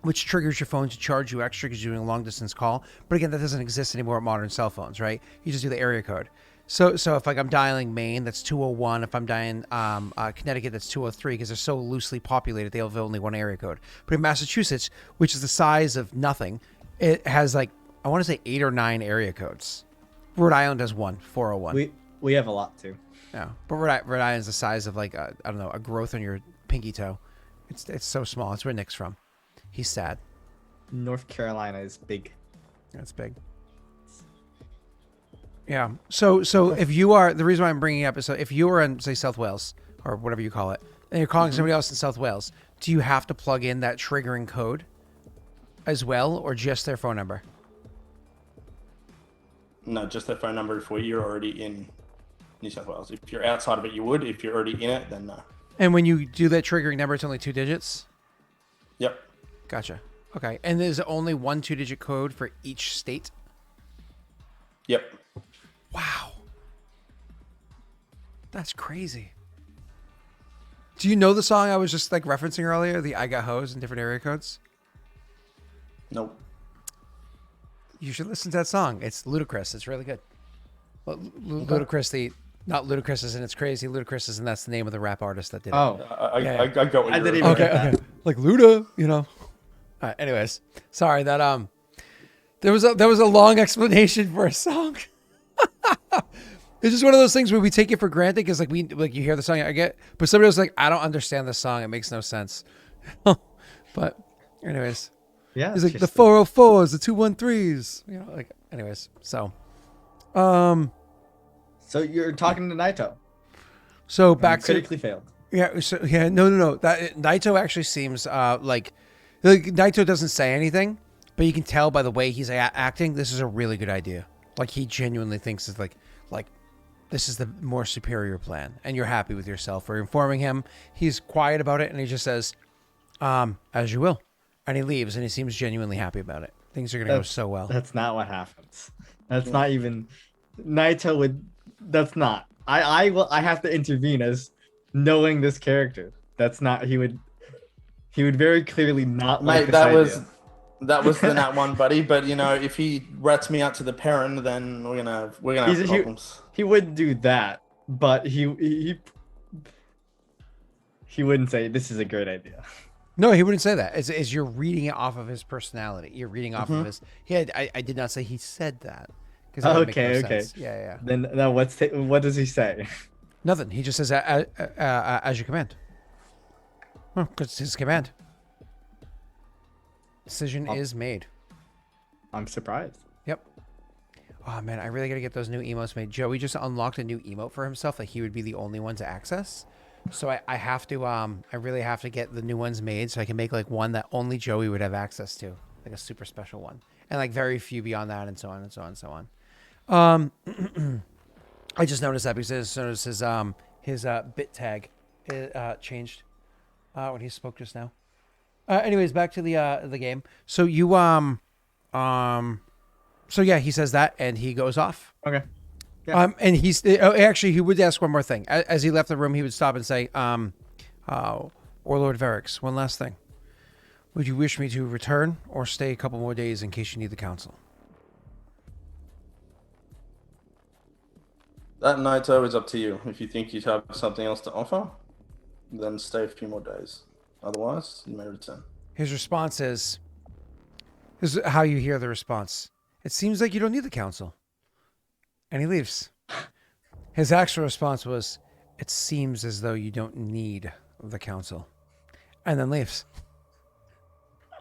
which triggers your phone to charge you extra because you're doing a long distance call. But again, that doesn't exist anymore with modern cell phones, right? You just do the area code. So if like I'm dialing Maine, that's 201. If I'm dialing Connecticut, that's 203 because they're so loosely populated, they have only one area code. But in Massachusetts, which is the size of nothing, it has like, I want to say 8 or 9 area codes. Rhode Island has 1, 401. We have a lot too. Yeah, but Rhode Island's the size of like I don't know, a growth on your pinky toe. It's so small. It's where Nick's from. He's sad. North Carolina is big. That's big. Yeah. So if you are, the reason why I'm bringing it up is, so if you are in say South Wales or whatever you call it, and you're calling somebody else in South Wales, do you have to plug in that triggering code as well, or just their phone number? No, just their phone number if you're already in New South Wales. If you're outside of it, you would. If you're already in it, then no. And when you do that triggering number, it's only 2 digits? Yep. Gotcha. Okay. And there's only 1 2-digit code for each state? Yep. Wow. That's crazy. Do you know the song I was just like referencing earlier? The I Got Hoes in different area codes? Nope. You should listen to that song. It's ludicrous. It's really good. Well, Ludacris, not Ludacris as in it's crazy. Ludacris as in that's the name of the rap artist that did it. Oh, I got what I you didn't were even- Okay. Like Luda, you know. All right, anyways, sorry that there was a long explanation for a song. It's just one of those things where we take it for granted because like you hear the song I get, but somebody was like, I don't understand the song. It makes no sense. But anyways, yeah. he's like it's the just 404s, the 213s, you know, like anyways. So, So you're talking to Naito. so back to critically failed. Yeah, so no. That Naito actually seems like Naito doesn't say anything, but you can tell by the way he's acting. This is a really good idea. Like he genuinely thinks it's like this is the more superior plan, and you're happy with yourself for informing him. He's quiet about it, and he just says, "As you will," and he leaves, and he seems genuinely happy about it. Things are gonna go so well. That's not what happens. That's not even Naito would. That's not. I have to intervene as knowing this character. That's not. He would very clearly not like Mate, this idea. that was the Nat 1, buddy. But you know, if he rats me out to the parent, then we're gonna have problems. He wouldn't do that, but he wouldn't say this is a great idea. No, he wouldn't say that. As you're reading it off of his personality. You're reading off of his. I did not say he said that because that would make no Okay. sense. Yeah. Then now what does he say? Nothing. He just says as you command. Because it's his command. Decision is made. I'm surprised. Yep. Oh man, I really gotta get those new emotes made. Joey just unlocked a new emote for himself that he would be the only one to access. So I have to I really have to get the new ones made so I can make like one that only Joey would have access to, like a super special one, and like very few beyond that, and so on and so on and so on. I just noticed that because I just noticed his bit tag changed when he spoke just now. Anyways, back to the game. So you so yeah, he says that and he goes off. Okay. Yeah. And he's actually he would ask one more thing as he left the room. He would stop and say, "Or Lord Varix, one last thing. Would you wish me to return or stay a couple more days in case you need the council?" That night's always up to you. If you think you have something else to offer, then stay a few more days. Otherwise, you may return. His response is, "This is how you hear the response. It seems like you don't need the council." And he leaves. His actual response was, "It seems as though you don't need the council," and then leaves.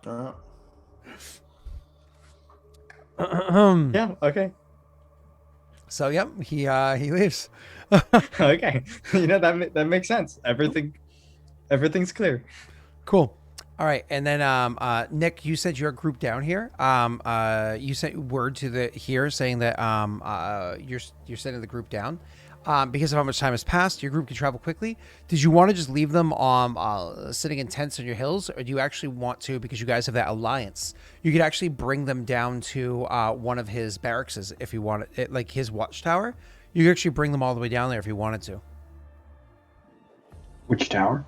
All right. Yeah. Okay. So yep, he leaves. Okay. That makes sense. Everything's clear. Cool. All right, and then Nick, you said you're grouped down here. You sent word to the here saying that you're sending the group down. Because of how much time has passed, your group can travel quickly. Did you want to just leave them sitting in tents on your hills, or do you actually want to, because you guys have that alliance, you could actually bring them down to one of his barracks if you wanted it, like his watchtower? You could actually bring them all the way down there if you wanted to. Which tower?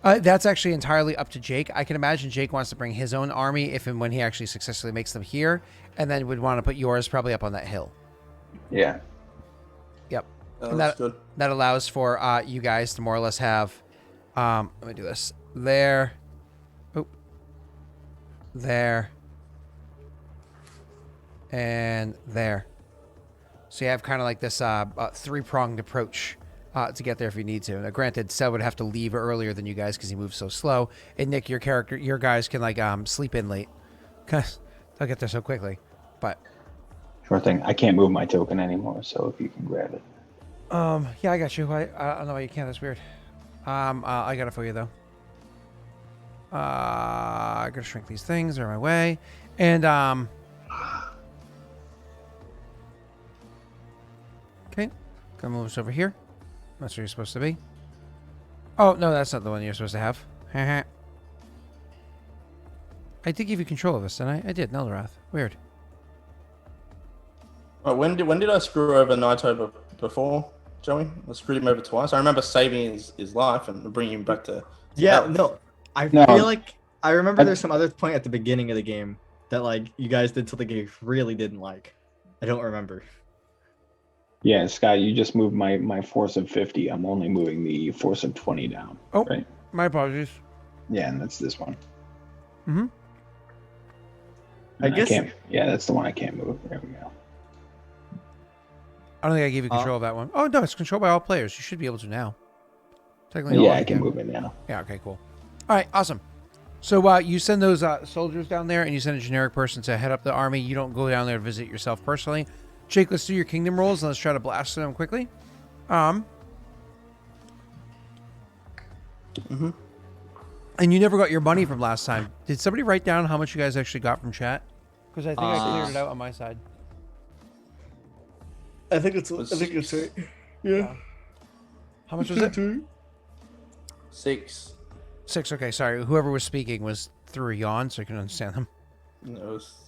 That's actually entirely up to Jake. I can imagine Jake wants to bring his own army if and when he actually successfully makes them here, and then would want to put yours probably up on that hill. Yeah. Yep. That's And that good. that allows for you guys to more or less have. Let me do this. There. Oh. There. And there. So you have kind of like this three-pronged approach to get there if you need to. Now, granted, Seth would have to leave earlier than you guys because he moves so slow. And Nick, your guys can like sleep in late because they'll get there so quickly. But Sure thing. I can't move my token anymore, so if you can grab it. yeah, I got you. I don't know why you can't. That's weird. I got it for you though. I gotta shrink these things. They're my way. And okay, gonna move this over here. That's where you're supposed to be. Oh no, that's not the one you're supposed to have. I did give you control of this, didn't I? I did. Nelrath. Weird. Oh, when did I screw over Naito before, Joey? I screwed him over twice. I remember saving his life and bringing him back to Yeah. health. No. I No. feel like I remember there's some other point at the beginning of the game that like you guys did something you really didn't like. I don't remember. Yeah, Scott, you just moved my force of 50. I'm only moving the force of 20 down. Oh, Right? my apologies. Yeah, and that's this one. Mm-hmm. I And guess- can't. Yeah, that's the one I can't move. There we go. I don't think I gave you control of that one. Oh no, it's controlled by all players. You should be able to now. Technically, all Yeah, of I you can move it now. Yeah. Okay. Cool. All right. Awesome. So you send those soldiers down there, and you send a generic person to head up the army. You don't go down there to visit yourself personally. Jake, let's do your kingdom rolls and let's try to blast them quickly. And you never got your money from last time. Did somebody write down how much you guys actually got from chat? Because I think I cleared it out on my side. I think it's right. Yeah. How much was it? 6. 6. Okay, sorry. Whoever was speaking was through a yawn, so I can understand them. That was.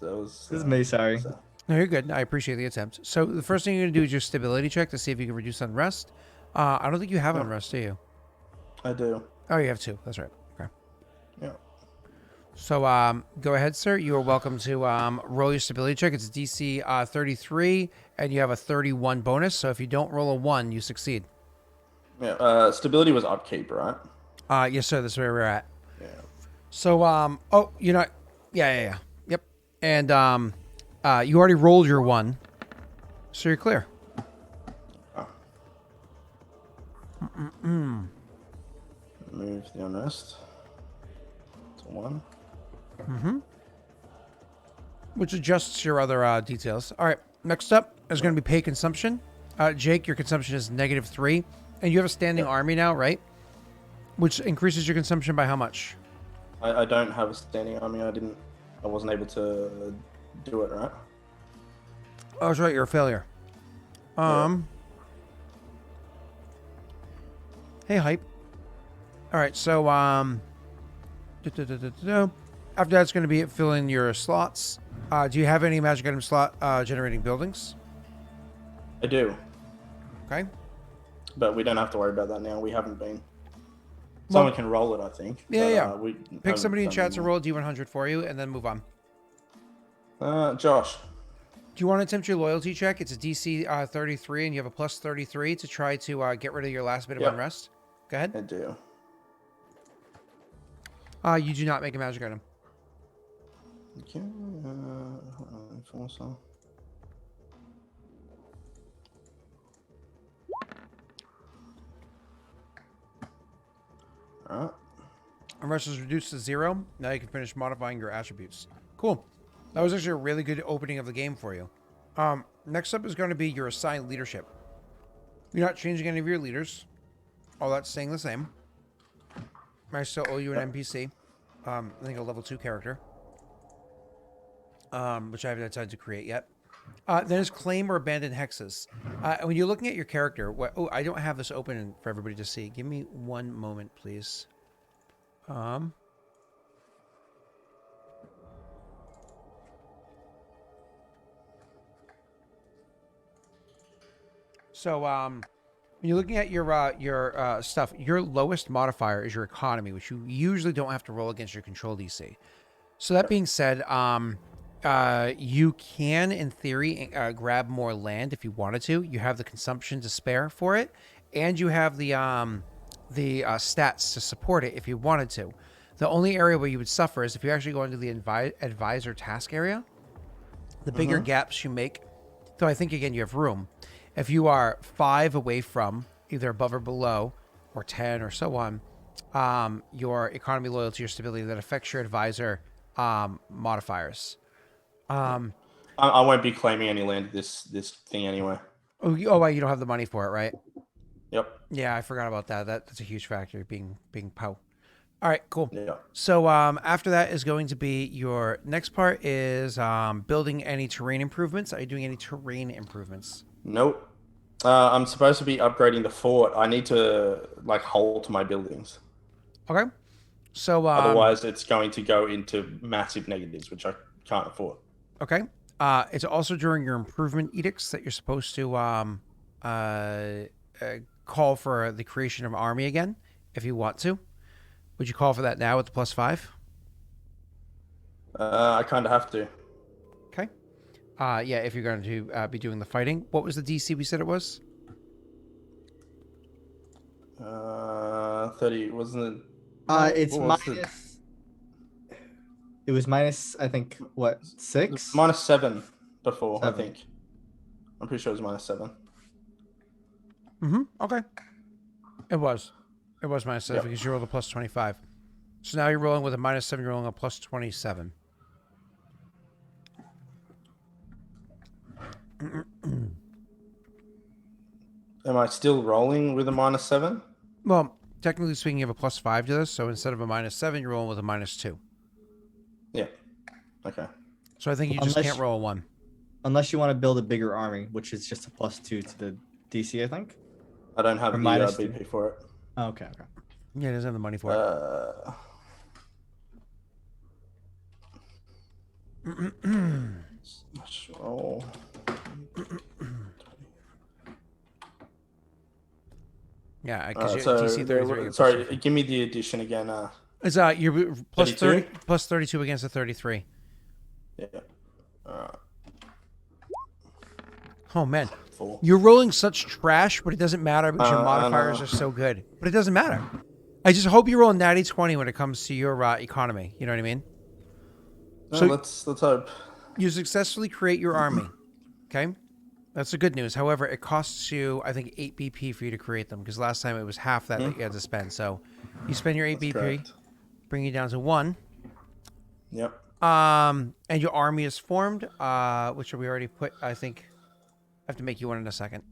This is me, sorry. No, you're good. I appreciate the attempt. So the first thing you're going to do is your stability check to see if you can reduce unrest. I don't think you have unrest, do you? I do. Oh, you have 2. That's right. Okay. Yeah. So go ahead, sir. You are welcome to roll your stability check. It's DC 33, and you have a 31 bonus. So if you don't roll a 1, you succeed. Yeah. Stability was upkeep, right? Yes, sir. That's where we're at. Yeah. So, oh, you're not. Yeah. Yep. And you already rolled your 1, so you're clear. Oh. Move the unrest to 1. Which adjusts your other details. All right. Next up is going to be pay consumption. Jake, your consumption is -3, and you have a standing army now, right? Which increases your consumption by how much? I don't have a standing army. I wasn't able to do it, right? Oh, that's right. You're a failure. Hey, hype. All right. So, after that's going to be filling your slots. Do you have any magic item slot generating buildings? I do, Okay. but we don't have to worry about that now. We haven't been. Someone can roll it, I think. Yeah. But, we Pick somebody in haven't chat to done roll a D100 for you, and then move on. Josh. Do you want to attempt your loyalty check? It's a DC 33, and you have a plus 33 to try to get rid of your last bit of unrest. Go ahead. I do. You do not make a magic item. Okay. Also. Alright. Unrest is reduced to 0. Now you can finish modifying your attributes. Cool. That was actually a really good opening of the game for you. Next up is going to be your assigned leadership. You're not changing any of your leaders. All that's staying the same. I still owe you an NPC. I think a level 2 character. Which I haven't had time to create yet. Then is claim or abandon hexes. When you're looking at your character, oh, I don't have this open for everybody to see. Give me one moment, please. So, when you're looking at your stuff, your lowest modifier is your economy, which you usually don't have to roll against your control DC. So that being said, you can, in theory, grab more land if you wanted to. You have the consumption to spare for it, and you have the stats to support it if you wanted to. The only area where you would suffer is if you actually go into the advisor task area. The bigger gaps you make, though I think, again, you have room. If you are 5 away from, either above or below, or 10 or so on, your economy, loyalty, or stability, that affects your advisor modifiers. I won't be claiming any land this thing anyway. Oh, wait, you don't have the money for it, right? Yep. Yeah, I forgot about that. That's a huge factor, being POW. All right, cool. Yeah. So after that is going to be your next part is building any terrain improvements. Are you doing any terrain improvements? Nope. I'm supposed to be upgrading the fort. I need to hold my buildings. Okay. So Otherwise, it's going to go into massive negatives, which I can't afford. Okay. It's also during your improvement edicts that you're supposed to call for the creation of an army again, if you want to. Would you call for that now with the +5? I kind of have to. Okay. Yeah, if you're going to be doing the fighting. What was the DC we said it was? 30, wasn't it? It's minus. It was minus, I think, what, 6? -7 before, 7. I think. I'm pretty sure it was -7. Okay. It was -7 because you rolled a +25. So now you're rolling with a -7, you're rolling a +27. Am I still rolling with a -7? Well, technically speaking, you have a +5 to this, so instead of a -7, you're rolling with a -2. Yeah. Okay. So I think you just can't roll a 1. Unless you want to build a bigger army, which is just a +2 to the DC, I think. I don't have Or the minus BP for it. Oh, okay. Yeah, it doesn't have the money for it. Let's roll. Yeah, because So DC 33. sorry, give me the addition again. It's you're plus 32? 30, plus 32 against a 33. Yeah. Oh man, 4. you're rolling such trash, but it doesn't matter because your modifiers are so good. But it doesn't matter. I just hope you roll a natty 20 when it comes to your economy. You know what I mean? No, So- let's hope. You successfully create your army. Okay? That's the good news. However, it costs you, I think, 8 BP for you to create them, because last time it was half that you had to spend. So you spend your 8 That's BP, correct. bring you down to 1. Yep. And your army is formed, which we already put, I think. I have to make you one in a second.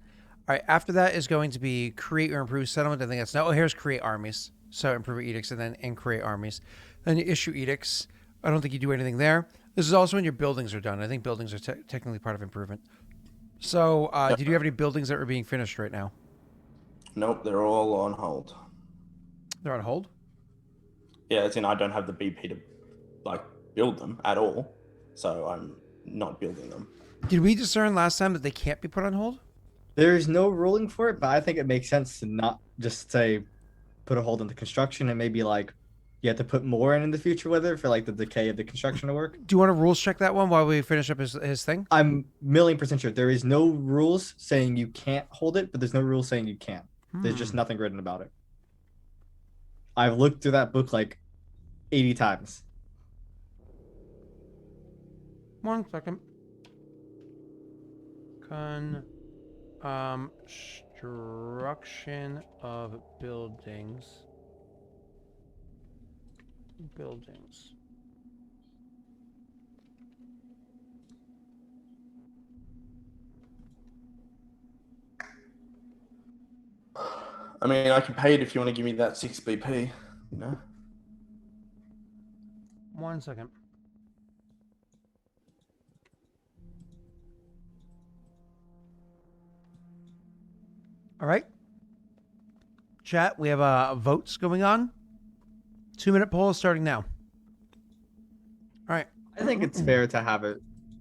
All right, after that is going to be create or improve settlement. I think that's no. Oh, here's create armies. So improve edicts and create armies. Then you issue edicts. I don't think you do anything there. This is also when your buildings are done. I think buildings are technically part of improvement. So, did you have any buildings that are being finished right now? Nope, they're all on hold. They're on hold? Yeah, as in I don't have the BP to like build them at all, so I'm not building them. Did we discern last time that they can't be put on hold? There's no ruling for it, but I think it makes sense to not just say put a hold on the construction and maybe like you have to put more in the future with it for like the decay of the construction to work. Do you want to rules check that one while we finish up his thing? I'm 1,000,000% sure there is no rules saying you can't hold it, but there's no rules saying you can't. There's just nothing written about it. I've looked through that book like 80 times. 1 second. Construction of buildings. Buildings. I mean, I can pay it if you want to give me that 6 BP. You know. 1 second. All right. Chat, we have votes going on. 2-minute poll starting now. All right. I think it's fair to have it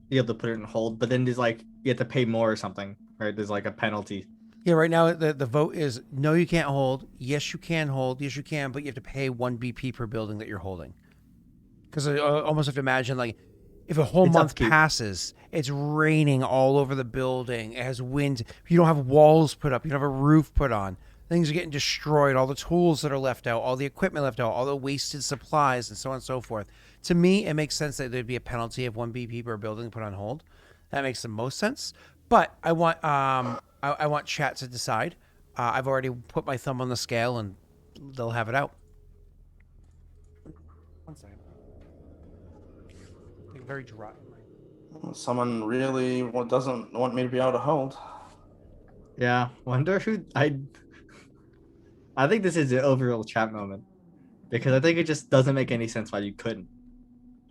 be able to put it in hold, but then there's like you have to pay more or something, right? There's like a penalty. Yeah, right now the vote is no, you can't hold. Yes, you can hold. Yes, you can, but you have to pay 1 BP per building that you're holding. Because I almost have to imagine, like, if a whole It's month upkeep. passes, it's raining all over the building. It has wind. You don't have walls put up. You don't have a roof put on. Things are getting destroyed. All the tools that are left out, all the equipment left out, all the wasted supplies, and so on and so forth. To me, it makes sense that there'd be a penalty of 1 BP per building put on hold. That makes the most sense. But I want I want chat to decide. I've already put my thumb on the scale, and they'll have it out. 1 second. Like very dry. Someone really doesn't want me to be able to hold. Yeah, wonder who I think this is an overall chat moment because I think it just doesn't make any sense why you couldn't.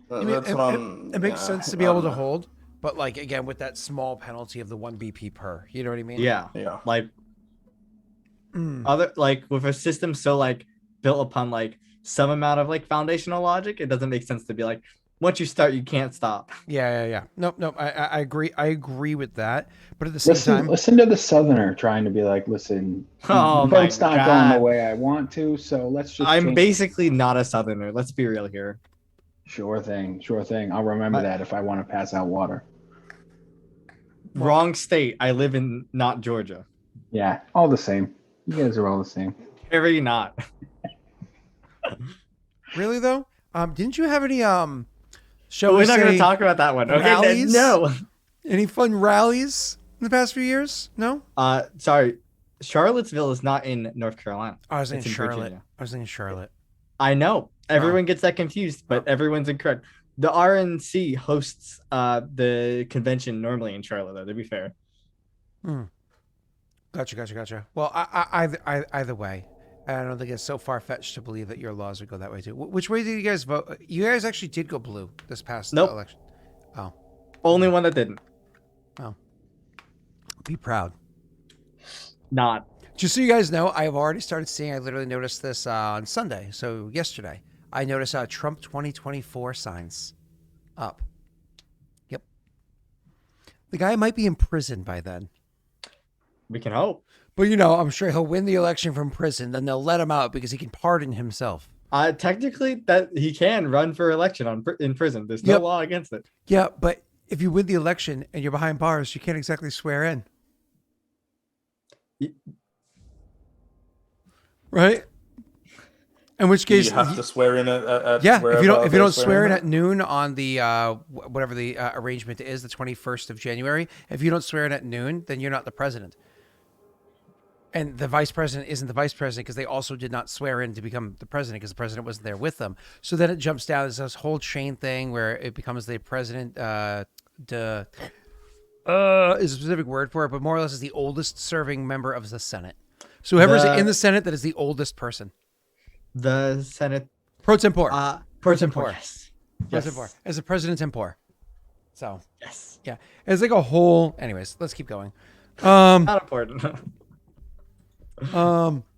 That's what I'm. It makes yeah, sense to be I able don't to know. hold, but like again with that small penalty of the 1 BP per. You know what I mean? Yeah, Yeah. like other like with a system so like built upon like some amount of like foundational logic, it doesn't make sense to be like once you start you can't stop. Yeah. Nope. I agree. I agree with that. But at the same time, Listen to the Southerner trying to be like, listen, Oh the my boat's not going the God. way I want to, so let's just. I'm change- basically not a southerner. Let's be real here. Sure thing. I'll remember But- that if I want to pass out water. Wrong state. I live in not Georgia. Yeah, all the same. You guys are all the same. Very not. really though, didn't you have any But we're not going to talk about that one. Okay, rallies? no. any fun rallies in the past few years? No. Sorry. Charlottesville is not in North Carolina. I was thinking It's in Charlotte. Virginia. I was thinking Charlotte. I know. Everyone gets that confused, but everyone's incorrect. The RNC hosts the convention normally in Charlotte, though, to be fair. Gotcha. Well, either way, I don't think it's so far-fetched to believe that your laws would go that way too. Which way did you guys vote? You guys actually did go blue this past Nope. election. Oh, Only one that didn't. be proud. Not. Just so you guys know, I've already started seeing, I literally noticed this on Sunday, so yesterday, I noticed Trump 2024 signs up. Yep. The guy might be in prison by then. We can hope. But, I'm sure he'll win the election from prison, then they'll let him out because he can pardon himself. Technically, that he can run for election in prison. There's no Yep. law against it. Yeah, but if you win the election and you're behind bars, you can't exactly swear in. Y- Right? In which Do case, you have to swear in at yeah, if you don't wherever swear in they're at noon on the whatever the arrangement is, the 21st of January, if you don't swear in at noon, then you're not the president. And the vice president isn't the vice president because they also did not swear in to become the president because the president wasn't there with them. So then it jumps down. There's this whole chain thing where it becomes the president. Is a specific word for it, but more or less is the oldest serving member of the Senate. So whoever's in the Senate that is the oldest person. The Senate Pro tempore. pro tempore. Yes. Pro tempore. As a president tempore. So Yes. yeah, it's like a whole. Anyways, let's keep going. Not important.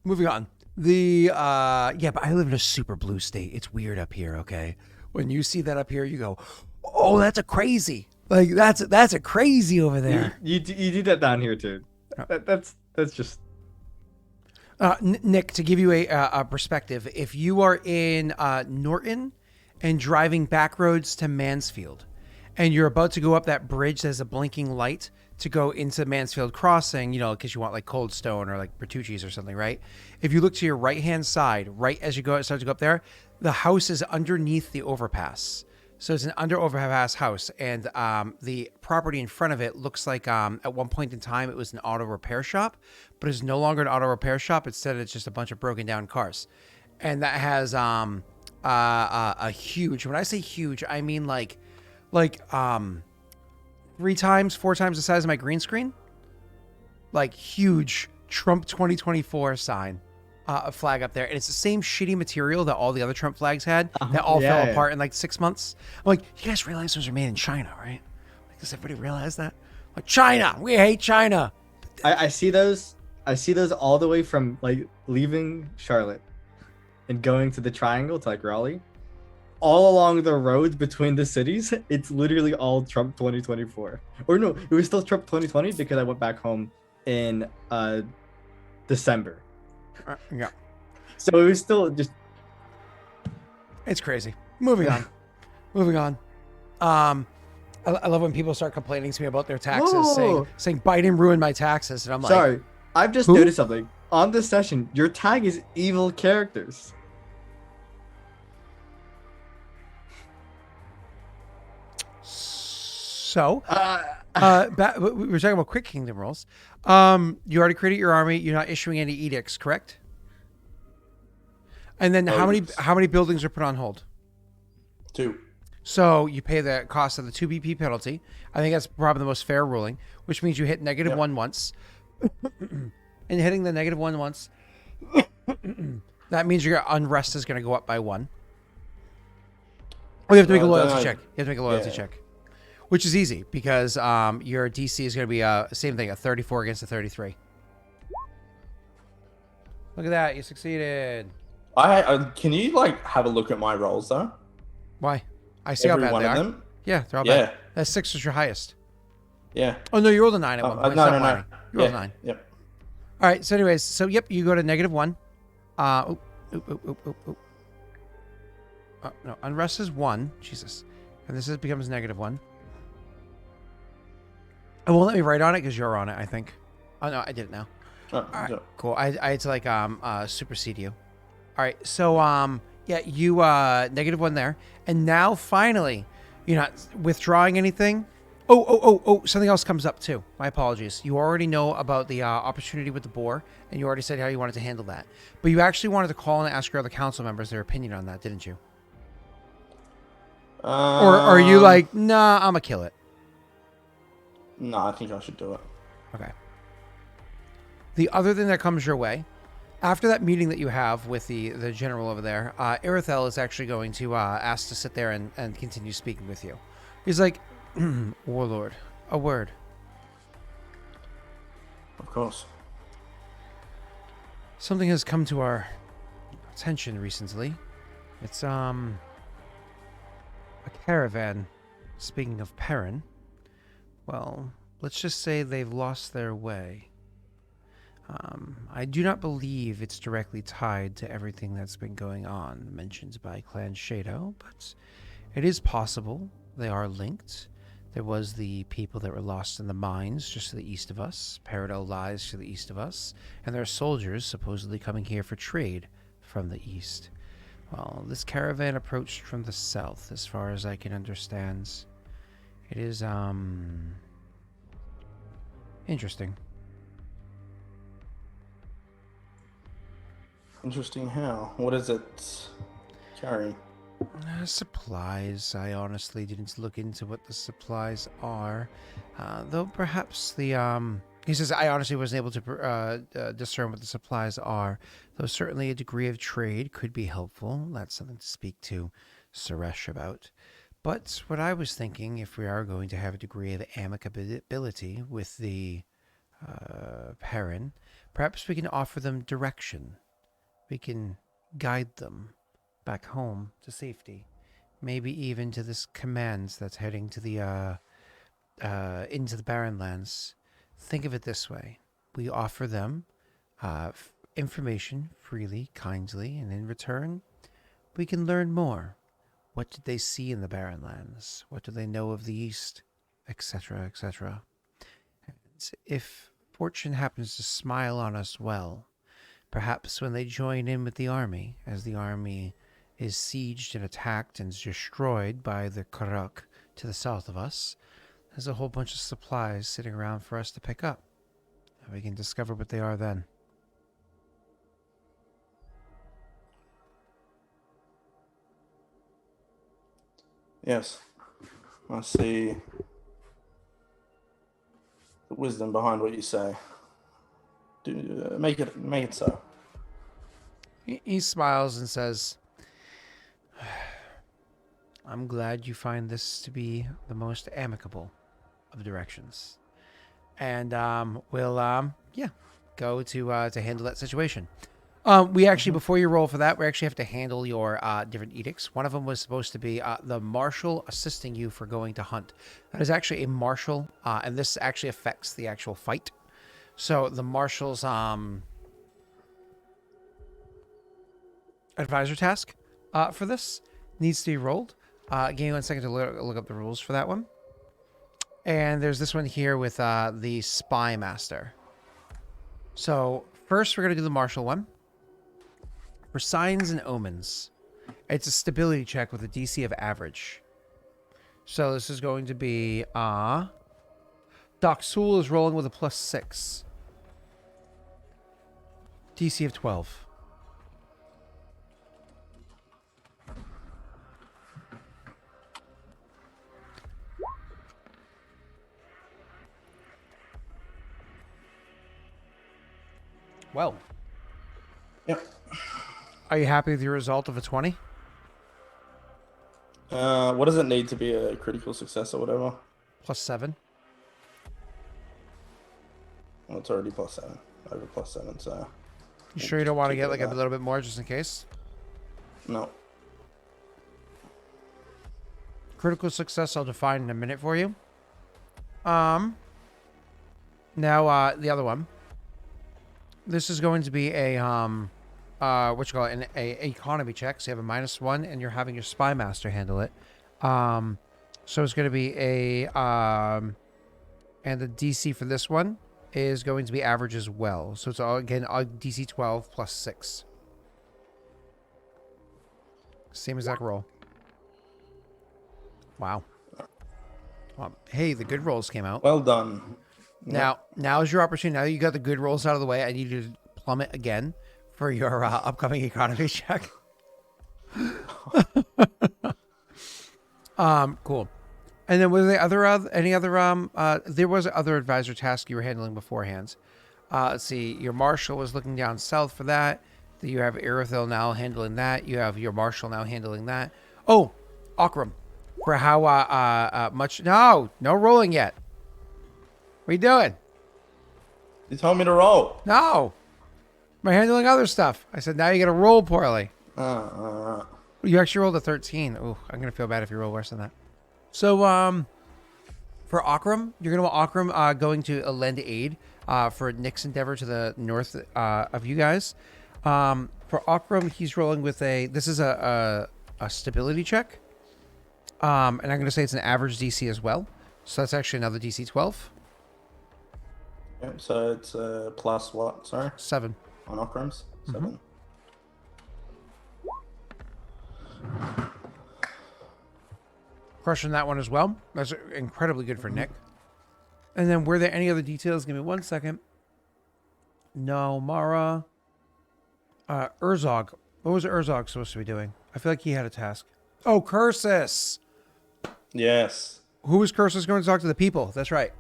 Moving on. Yeah, but I live in a super blue state. It's weird up here. Okay, when you see that up here, you go, "Oh, that's a crazy." Like that's a crazy over there. You do that down here too. That's just. Nick, to give you a perspective, if you are in Norton and driving back roads to Mansfield, and you're about to go up that bridge that has a blinking light to go into Mansfield Crossing, because you want like Cold Stone or like Bertucci's or something, right? If you look to your right-hand side, right as you start to go up there, the house is underneath the overpass. So it's an under overpass house, and the property in front of it looks like at one point in time it was an auto repair shop, but it's no longer an auto repair shop. Instead, it's just a bunch of broken down cars, and that has a huge. When I say huge, I mean like 3 times, 4 times the size of my green screen, like huge Trump 2024 sign. A flag up there, and it's the same shitty material that all the other Trump flags had that all fell apart in like 6 months. I'm like, you guys realize those are made in China, right? Like, does everybody realize that? Like, China, we hate China. I see those. I see those all the way from like leaving Charlotte and going to the Triangle to like Raleigh. All along the roads between the cities, it's literally all Trump 2024. Or no, it was still Trump 2020 because I went back home in December. Yeah. So it was still just. It's crazy. Moving on. I love when people start complaining to me about their taxes, saying Biden ruined my taxes, and I'm like, sorry, I've just noticed something on this session. Your tag is evil characters. So, we were talking about quick kingdom rules. You already created your army. You're not issuing any edicts, correct? And then how many buildings are put on hold? 2. So you pay the cost of the 2 BP penalty. I think that's probably the most fair ruling, which means you hit -1 once. And hitting the -1 once, that means your unrest is going to go up by 1. Oh, you have to make a loyalty check. You have to make a loyalty check. Which is easy because your DC is going to be same thing, a 34 against a 33. Look at that, you succeeded. Can you like have a look at my rolls though? Why? I see Every how bad one they of are. them? Yeah, they're all Yeah. bad. That 6 was your highest. Yeah. Oh no, you rolled a 9 at one point. No. You rolled a 9. Yep. All right. So anyways, yep, you go to -1. No, unrest is 1. Jesus, and this becomes -1. It won't let me write on it because you're on it, I think. Oh, no, I did it now. Oh, All right, yeah. cool. I had to, like, supersede you. All right, so, yeah, you, -1 there. And now, finally, you're not withdrawing anything. Oh, something else comes up, too. My apologies. You already know about the opportunity with the boar, and you already said how you wanted to handle that. But you actually wanted to call and ask your other council members their opinion on that, didn't you? Or are you like, nah, I'm going to kill it? No, I think I should do it. Okay. The other thing that comes your way, after that meeting that you have with the general over there, Irithel is actually going to ask to sit there and continue speaking with you. He's like, Warlord, a word. Of course. Something has come to our attention recently. It's a caravan. Speaking of Barren, well, let's just say they've lost their way. I do not believe it's directly tied to everything that's been going on mentioned by Clan Shadow, but it is possible they are linked. There was the people that were lost in the mines just to the east of us. Peridot lies to the east of us, and there are soldiers supposedly coming here for trade from the east. Well, this caravan approached from the south, as far as I can understand. It is, interesting. Interesting how? What is it carrying? Supplies. I honestly didn't look into what the supplies are. Though perhaps the, he says, I honestly wasn't able to discern what the supplies are. Though certainly a degree of trade could be helpful. That's something to speak to Suresh about. But what I was thinking, if we are going to have a degree of amicability with the Barren, perhaps we can offer them direction. We can guide them back home to safety. Maybe even to this command that's heading to the into the Barren lands. Think of it this way. We offer them information freely, kindly, and in return, we can learn more. What did they see in the Barren lands? What do they know of the East? Etc., etc. If fortune happens to smile on us well, perhaps when they join in with the army, as the army is sieged and attacked and destroyed by the Karuk to the south of us, there's a whole bunch of supplies sitting around for us to pick up. And we can discover what they are then. Yes, I see the wisdom behind what you say. Make it so. He smiles and says, I'm glad you find this to be the most amicable of directions. And we'll go to handle that situation. We actually, before you roll for that, we actually have to handle your different edicts. One of them was supposed to be the marshal assisting you for going to hunt. That is actually a marshal, and this actually affects the actual fight. So the marshal's advisor task for this needs to be rolled. Give me 1 second to look up the rules for that one. And there's this one here with the spy master. So first we're going to do the martial one. For signs and omens, it's a stability check with a DC of average. So this is going to be Doc Sewell is rolling with a +6. DC of 12. Well. Yep. Are you happy with your result of a 20? What does it need to be a critical success or whatever? +7. Well, it's already +7. Over +7, so... You sure you don't want to keep get it like at a that. little bit more just in case? No. Critical success I'll define in a minute for you. Now the other one. This is going to be a an economy check. So you have a -1 and you're having your spy master handle it. So it's going to be a and the DC for this one is going to be average as well. So it's again DC 12 +6. Same exact roll. Wow. Hey, the good rolls came out. Well done. Now is your opportunity. Now that you got the good rolls out of the way, I need you to plummet again for your upcoming economy check. Cool. And then was there any other there was other advisor task you were handling beforehand. Let's see, your marshal was looking down south for that. You have Irithil now handling that. You have your marshal now handling that. Oh, Aurorum. For how much no rolling yet. What are you doing? You told me to roll. No. I'm handling other stuff. I said now you gotta roll poorly. Alright. You actually rolled a 13. Ooh, I'm gonna feel bad if you roll worse than that. So, for Aurorum, you're gonna want Aurorum going to lend aid for Nick's endeavor to the north of you guys. For Aurorum, he's rolling with this is a stability check. And I'm gonna say it's an average DC as well. So that's actually another DC 12. Yep, so it's plus what? Sorry? 7. On Ockrams? 7. Crushing that one as well. That's incredibly good for Nick. And then were there any other details? Give me 1 second. No, Mara. Urzog. What was Urzog supposed to be doing? I feel like he had a task. Oh, Cursus. Yes. Who was Cursus going to talk to? The people. That's right.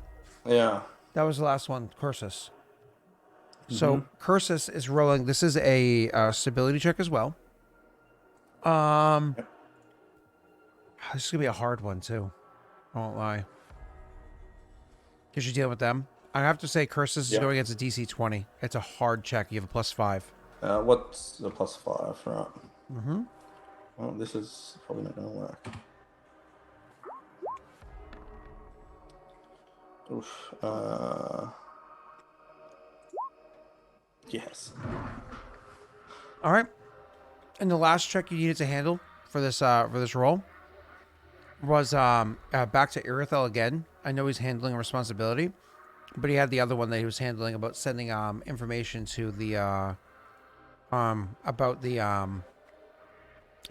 Yeah. That was the last one, Cursus. So Cursus is rolling. This is a stability check as well. This is gonna be a hard one too. I won't lie. Because you're dealing with them. I have to say, Cursus is going against a DC 20. It's a hard check. You have a +5. What's the +5? Right. Mm-hmm. Well, this is probably not gonna work. Oof. Yes. All right. And the last check you needed to handle for this roll was back to Irithel again. I know he's handling a responsibility, but he had the other one that he was handling about sending information to the about the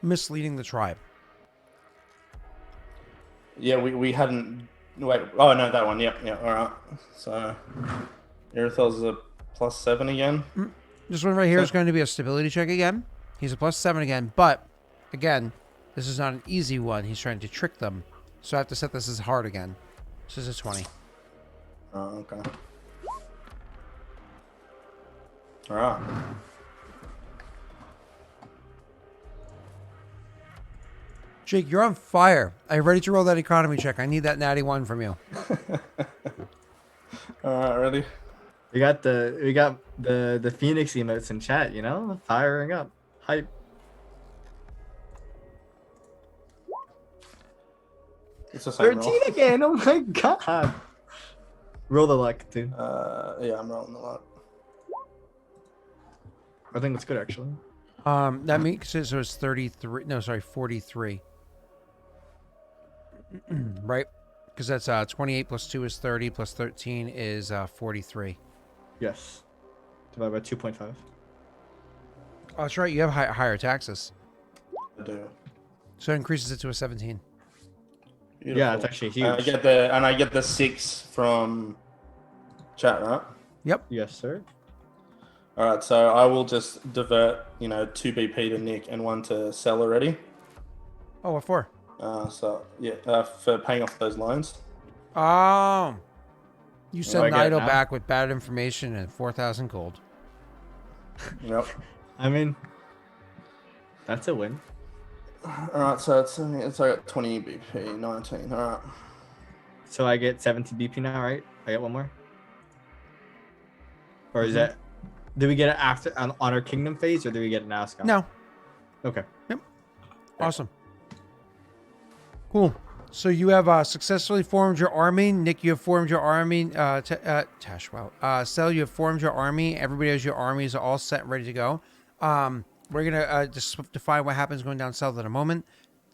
misleading the tribe. Yeah, we hadn't. Wait. Oh no, that one. Yep. Yeah. All right. So Irithel's a +7 again. This one right here is going to be a stability check again. He's a +7 again, but again, this is not an easy one. He's trying to trick them, so I have to set this as hard again. This is a 20. Oh, okay. All right. Jake, you're on fire. Are you ready to roll that economy check? I need that natty 1 from you. All right, ready? We got the Phoenix emotes in chat, you know? Firing up. Hype. It's the same 13 again. Oh my god. Roll the luck, dude. Yeah, I'm rolling the luck. I think that's good actually. That makes it so it's 33. No, sorry, 43. Right? Because that's 28 plus 2 is 30 plus 13 is 43. Yes. Divided by 2.5. Oh, that's right. You have higher taxes. I do. So it increases it to a 17. Beautiful. Yeah, it's actually huge. I get the 6 from chat, right? Yep. Yes, sir. All right, so I will just divert, 2 BP to Nick and 1 to Sell already. Oh, what for? For paying off those loans. Oh. You sent I get it Nido now? back with bad information and 4,000 gold. Yep. I mean, that's a win. All right, so it's I got 20 BP, 19. All right. So I get 70 BP now, right? I get one more. Or is that? Do we get it after on our kingdom phase, or do we get it now, Scott? No. Okay. Awesome. Cool. So you have successfully formed your army. Nick, you have formed your army. Tash, wow. Sel, you have formed your army. Everybody has your armies all set and ready to go. We're going to just define what happens going down south in a moment.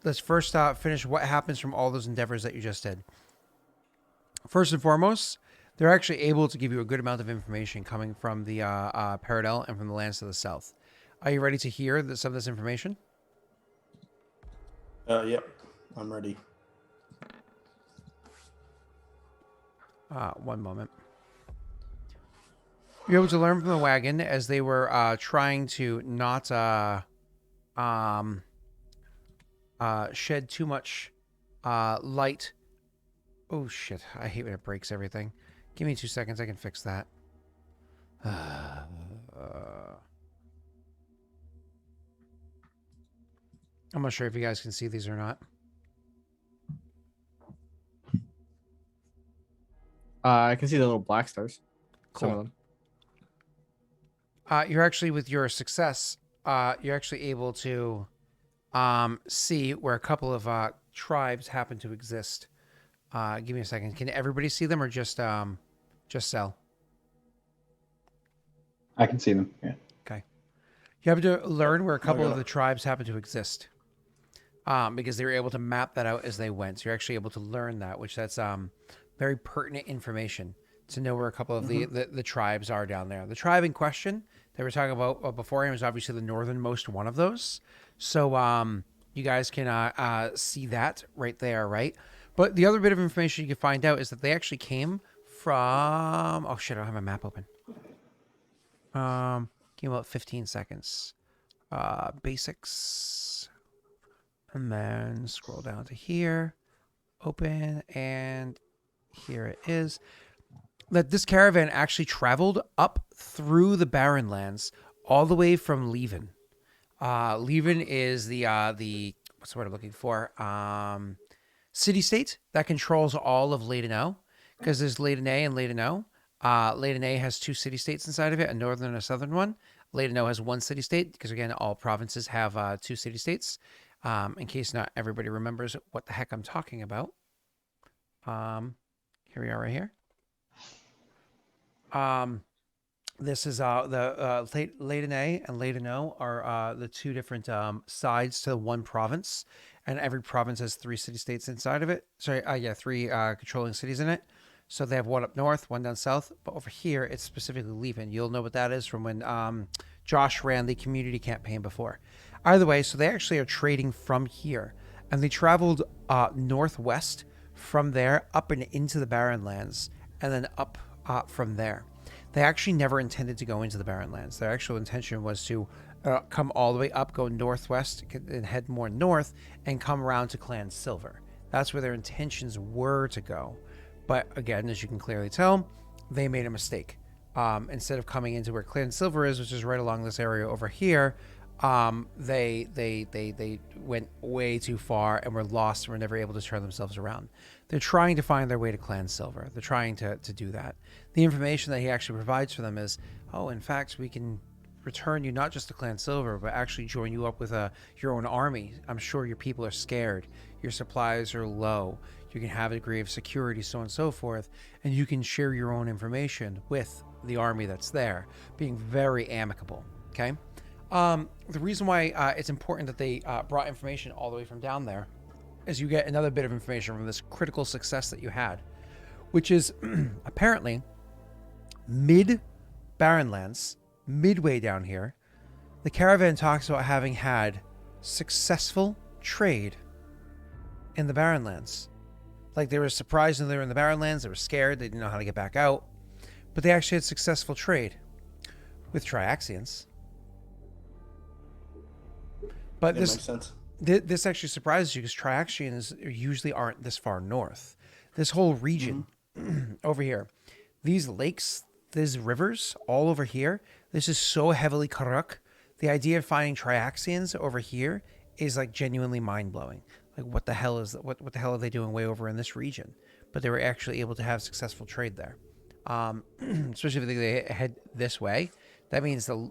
Let's first finish what happens from all those endeavors that you just did. First and foremost, they're actually able to give you a good amount of information coming from the Paradel and from the lands to the south. Are you ready to hear some of this information? Yep. I'm ready. 1 moment. You're able to learn from the wagon as they were trying to not shed too much light. Oh, shit. I hate when it breaks everything. Give me 2 seconds. I can fix that. I'm not sure if you guys can see these or not. I can see the little black stars. Some of Cool. them. You're actually, with your success, you're actually able to see where a couple of tribes happen to exist. Give me a second. Can everybody see them or just Sel? I can see them. Yeah. Okay. You have to learn where a couple of the tribes happen to exist. Because they were able to map that out as they went. So you're actually able to learn that, which that's very pertinent information to know where a couple of the tribes are down there. The tribe in question that we're talking about beforehand was obviously the northernmost one of those. So You guys can see that right there, right? But the other bit of information you can find out is that they actually came from... Oh, shit, I don't have my map open. Give me about 15 seconds. Basics. And then scroll down to here. Open, and here it is. That this caravan actually traveled up through the Barren lands all the way from Leven. Leven is the what's the word I'm looking for? City-state that controls all of Leiden, because there's Leiden and Leiden. Leiden has 2 city-states inside of it, a northern and a southern one. Leiden has 1 city-state, because again, all provinces have 2 city-states. In case not everybody remembers what the heck I'm talking about. Here we are right here. This is the Leiden and Leiden are the 2 different sides to one province, and every province has 3 city-states inside of it. Sorry, 3 controlling cities in it. So they have 1 up north, 1 down south, but over here it's specifically Leven. You'll know what that is from when Josh ran the community campaign before. Either way, so they actually are trading from here, and they traveled northwest from there up and into the Barren lands, and then up from there. They actually never intended to go into the Barren lands. Their actual intention was to come all the way up, go northwest, and head more north, and come around to Clan Silver. That's where their intentions were to go. But again, as you can clearly tell, they made a mistake. Instead of coming into where Clan Silver is, which is right along this area over here, they went way too far and were lost and were never able to turn themselves around. They're trying to find their way to Clan Silver. They're trying to do that. The information that he actually provides for them is, oh, in fact, we can return you not just to Clan Silver, but actually join you up with your own army. I'm sure your people are scared. Your supplies are low. You can have a degree of security, so on and so forth, and you can share your own information with the army that's there, being very amicable, okay? The reason why it's important that they brought information all the way from down there is you get another bit of information from this critical success that you had, which is apparently mid-Barrenlands, midway down here, the caravan talks about having had successful trade in the Barrenlands. Like, they were surprised when they were in the Barrenlands, they were scared, they didn't know how to get back out, but they actually had successful trade with Triaxians. But That makes sense. This actually surprises you because Triaxians usually aren't this far north. This whole region over here, these lakes, these rivers all over here, this is so heavily Karuk. The idea of finding Triaxians over here is like genuinely mind-blowing. Like, what the hell is what the hell are they doing way over in this region? But they were actually able to have successful trade there. Especially if they head this way. That means the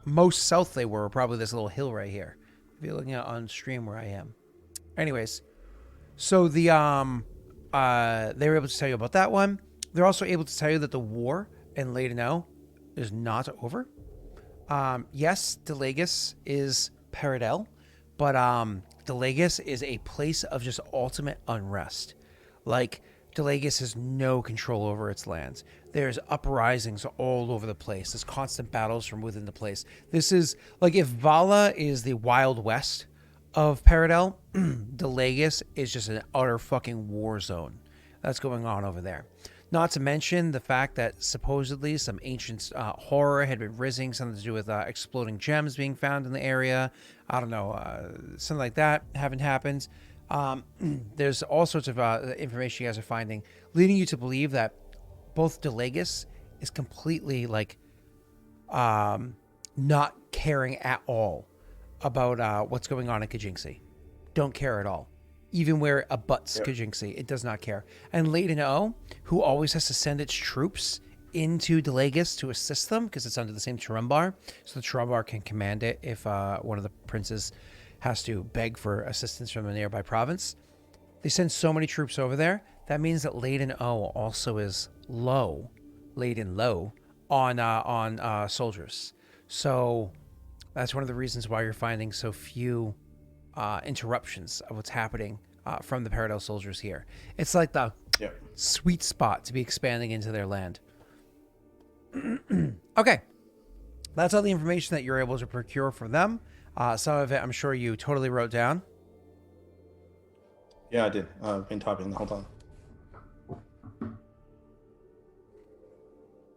most south they were probably this little hill right here. If you're looking at on stream where I am. Anyways, so the they were able to tell you about that one. They're also able to tell you that the war in Leiden is not over. Yes, Daelric is Paradel, but Daelric is a place of just ultimate unrest. Like, Daelric has no control over its lands. There's uprisings all over the place. There's constant battles from within the place. This is, like, if Vala is the Wild West of Paradel, Daelric is just an utter fucking war zone that's going on over there. Not to mention the fact that supposedly some ancient horror had been rising, something to do with exploding gems being found in the area. I don't know, something like that haven't happened. There's all sorts of information you guys are finding, leading you to believe that both Daelric is completely like not caring at all about what's going on in Kajinxi. Don't care at all. Even where it abuts Kajinxi, it does not care. And Leiden, who always has to send its troops into Daelric to assist them, because it's under the same Turumbar, so the Turumbar can command it if one of the princes has to beg for assistance from a nearby province. They send so many troops over there, that means that Leiden also is laden low on soldiers. So that's one of the reasons why you're finding so few interruptions of what's happening from the Paradel soldiers here. It's like the sweet spot to be expanding into their land. Okay. That's all the information that you're able to procure for them. Some of it I'm sure you totally wrote down. Yeah, I did. I've been typing the whole time.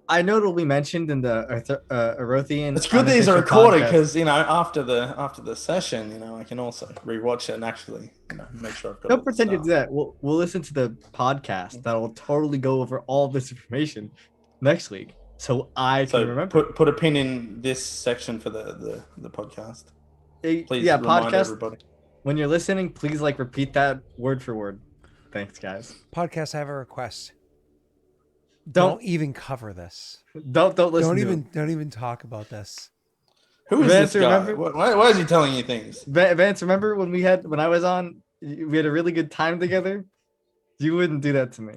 I know it'll be mentioned in the Arothian. It's good these are unofficial recorded podcast. because after the session, I can also rewatch it and actually make sure I've got. Don't all the pretend you stuff. do that. We'll listen to the podcast that will totally go over all this information next week, so I can remember. Put a pin in this section for the podcast. Please Yeah, remind podcast. everybody. When you're listening, please repeat that word for word. Thanks, guys. Podcast, I have a request. Don't Don't even cover this. don't listen. Don't even talk about this. Who is Vance, this guy? remember- Why is he telling you things? Vance, remember when I was on, we had a really good time together. You wouldn't do that to me.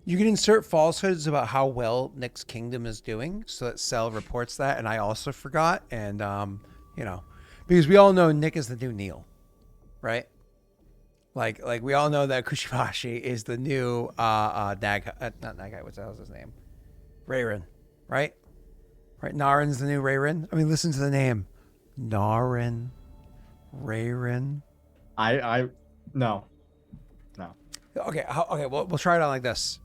You can insert falsehoods about how well Nick's kingdom is doing, so that Cell reports that, and I also forgot, and because we all know Nick is the new Neil, right? Like we all know that Kushibashi is the new not Nagai, what's the hell's his name? Rayrin, right? Right, Narin's the new Rayrin. I mean, listen to the name, Narin, Rayrin. No. Okay, well, we'll try it on like this.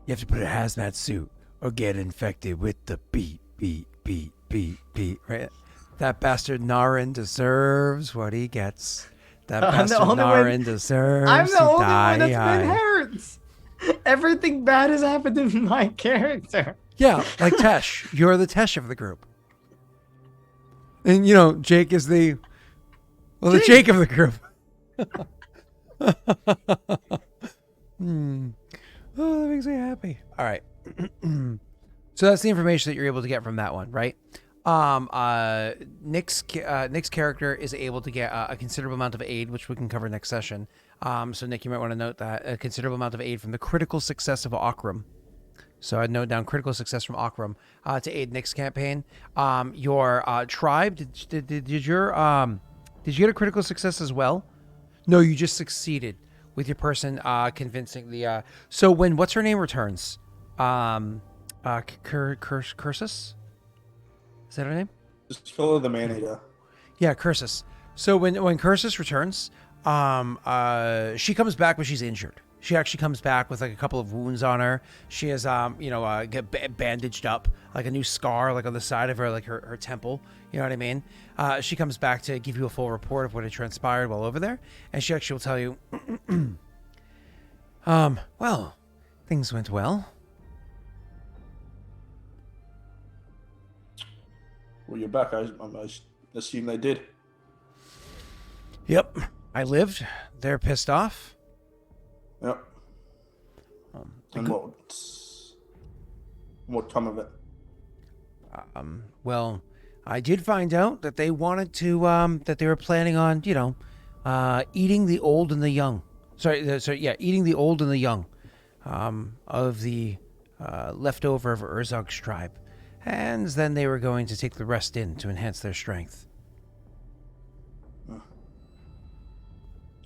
You have to put a hazmat suit or get infected with the beat, right? That bastard Narin deserves what he gets. That bastard Narin deserves I'm the to only die. one that's been hurt. Everything bad has happened in my character. Yeah, like Tesh. You're the Tesh of the group. And, Jake is the Jake of the group. Oh, that makes me happy. All right. So that's the information that you're able to get from that one, right? Nick's character is able to get a considerable amount of aid, which we can cover next session. So Nick, you might want to note that a considerable amount of aid from the critical success of Aurorum. So I'd note down critical success from Aurorum to aid Nick's campaign. Your tribe, did you get a critical success as well? No, you just succeeded with your person convincing the. So when what's her name returns, Cursus. Is that her name? Just follow the man-eater. Yeah, Cursus. So when Cursus returns, she comes back, but she's injured. She actually comes back with like a couple of wounds on her. She has, get bandaged up, like a new scar, like on the side of her, like her temple. You know what I mean? She comes back to give you a full report of what had transpired while over there, and she actually will tell you, well, things went well. Well, you're back. I assume they did. Yep, I lived. They're pissed off. Yep. And what come of it? Well, I did find out that they wanted to, that they were planning on, eating the old and the young. Eating the old and the young, of the leftover of Urzog's tribe. And then they were going to take the rest in to enhance their strength.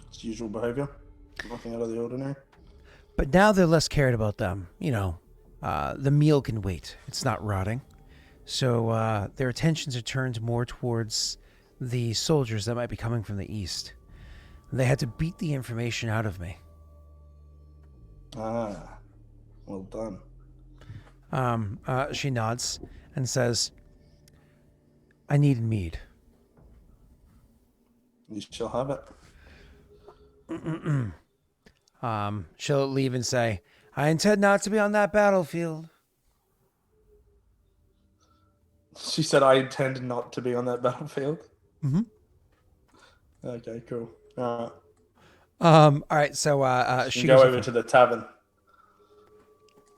It's usual behavior. Nothing out of the ordinary. But now they're less cared about them. The meal can wait. It's not rotting. So their attentions are turned more towards the soldiers that might be coming from the east. They had to beat the information out of me. Ah, well done. She nods and says, I need mead. You shall have it. She'll leave and say, I intend not to be on that battlefield. She said, I intend not to be on that battlefield. Mm-hmm. Okay, cool. All right, so she go over to the tavern.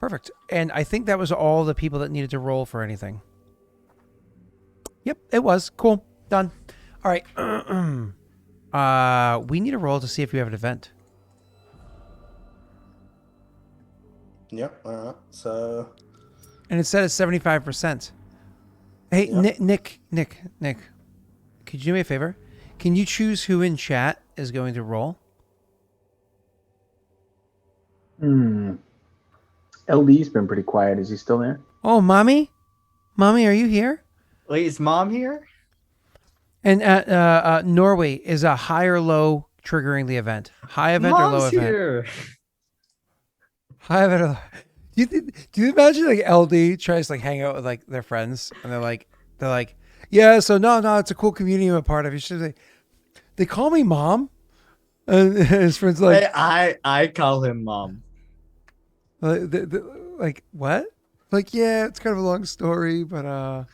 Perfect. And I think that was all the people that needed to roll for anything. Yep, it was. Cool. Done. All right. We need a roll to see if we have an event. Yep, all right. So... And it said it's 75%. Hey, yep. Nick, could you do me a favor? Can you choose who in chat is going to roll? LD's been pretty quiet. Is he still there? Oh, Mommy? Mommy, are you here? Wait, is mom here? And Norway is a high or low triggering the event. High event or low Mom's event? here. High event or low. Do you imagine like LD tries to like hang out with like their friends and they're like, yeah, so no, it's a cool community I'm a part of. You should say, they call me mom. And his friends like, I call him mom. like what? Like, yeah, it's kind of a long story, but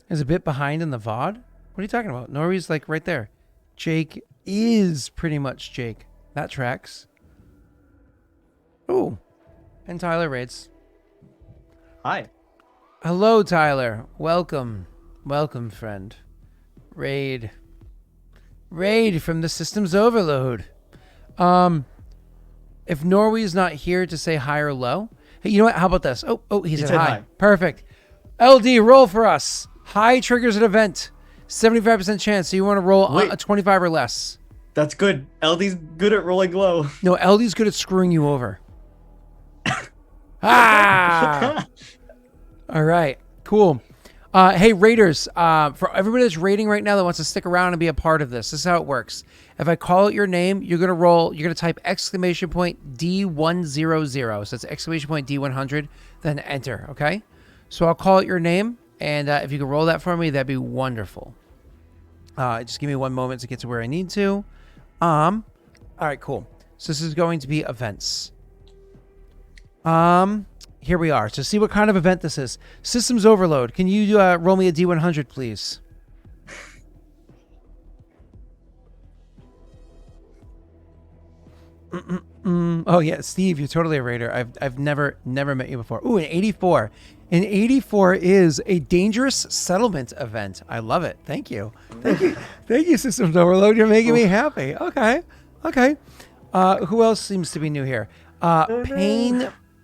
is a bit behind in the VOD. What are you talking about? Nori's like right there. Jake is pretty much Jake. That tracks. Oh, and Tyler raids. Hi. Hello, Tyler. Welcome, friend. Raid from the system's overload. If Norway's not here to say high or low, hey, you know what? How about this? Oh, he said high. Perfect. LD, roll for us. High triggers an event. 75% chance. So you want to roll a 25 or less. That's good. LD's good at rolling low. No, LD's good at screwing you over. Ah! All right. Cool. Hey, Raiders, for everybody that's raiding right now that wants to stick around and be a part of this is how it works. If I call out your name, you're going to type exclamation point D100. So it's exclamation point D100, then enter, okay? So I'll call out your name, and if you can roll that for me, that'd be wonderful. Just give me one moment to get to where I need to. All right, cool. So this is going to be events. Here we are. So see what kind of event this is. Systems overload. Can you roll me a D100, please? Oh yeah, Steve, you're totally a raider. I've never met you before. Ooh, an 84. An 84 is a dangerous settlement event. I love it. Thank you. Thank you, Systems Overload. You're making me happy. Okay. Who else seems to be new here?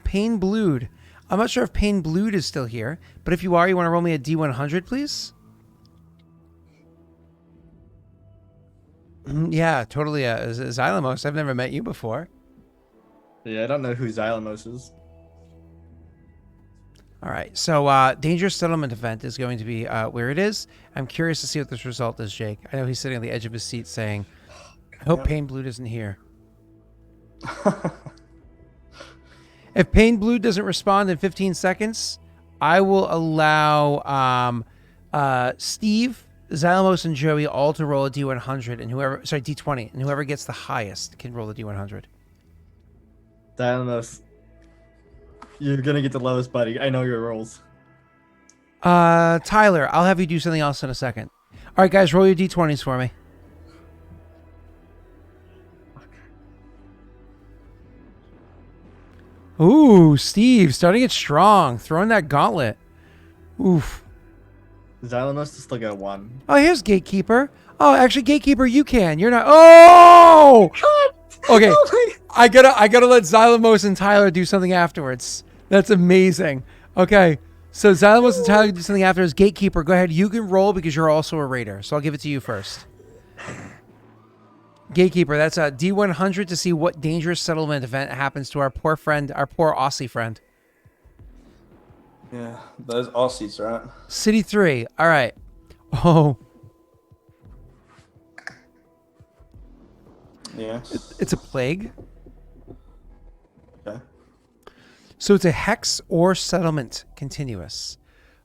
Pain Blued. I'm not sure if Pain Blued is still here, but if you are, you want to roll me a D100, please? Yeah, totally. Xylemos. I've never met you before. Yeah, I don't know who Xylemos is. All right. So dangerous settlement event is going to be where it is. I'm curious to see what this result is, Jake. I know he's sitting on the edge of his seat saying, I hope Pain Blued isn't here. If Pain Blue doesn't respond in 15 seconds, I will allow Steve, Xylemos, and Joey all to roll a D100, and D20, and whoever gets the highest can roll a D100. Xylemos, you're gonna get the lowest, buddy. I know your rolls. Tyler, I'll have you do something else in a second. All right, guys, roll your D20s for me. Ooh, Steve, starting it strong. Throwing that gauntlet. Oof. Xylemos to still get a 1. Oh, here's Gatekeeper. Oh, actually, Gatekeeper, you can. You're not. Oh! Okay. I gotta let Xylemos and Tyler do something afterwards. That's amazing. Okay. So Xylemos and Tyler do something afterwards. Gatekeeper, go ahead. You can roll because you're also a raider. So I'll give it to you first. Gatekeeper, that's a D100 to see what dangerous settlement event happens to our poor friend, our poor Aussie friend. Yeah, those Aussies, right? City 3. All right. Oh. Yes. It's a plague. Okay. So it's a hex or settlement continuous.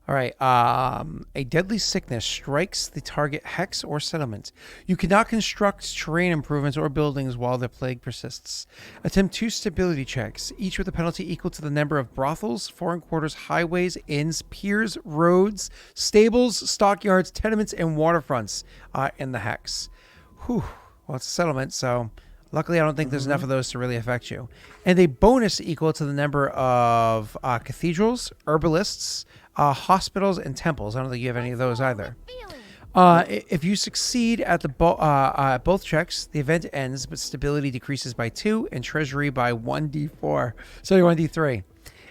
All right. A deadly sickness strikes the target hex or settlement. You cannot construct terrain improvements or buildings while the plague persists. Attempt 2 stability checks, each with a penalty equal to the number of brothels, foreign quarters, highways, inns, piers, roads, stables, stockyards, tenements, and waterfronts in the hex. Whew. Well, it's a settlement, so luckily I don't think there's enough of those to really affect you. And a bonus equal to the number of cathedrals, herbalists, hospitals, and temples. I don't think you have any of those either. If you succeed at both checks, the event ends, but stability decreases by 2 and treasury by 1d4. Sorry, 1d3.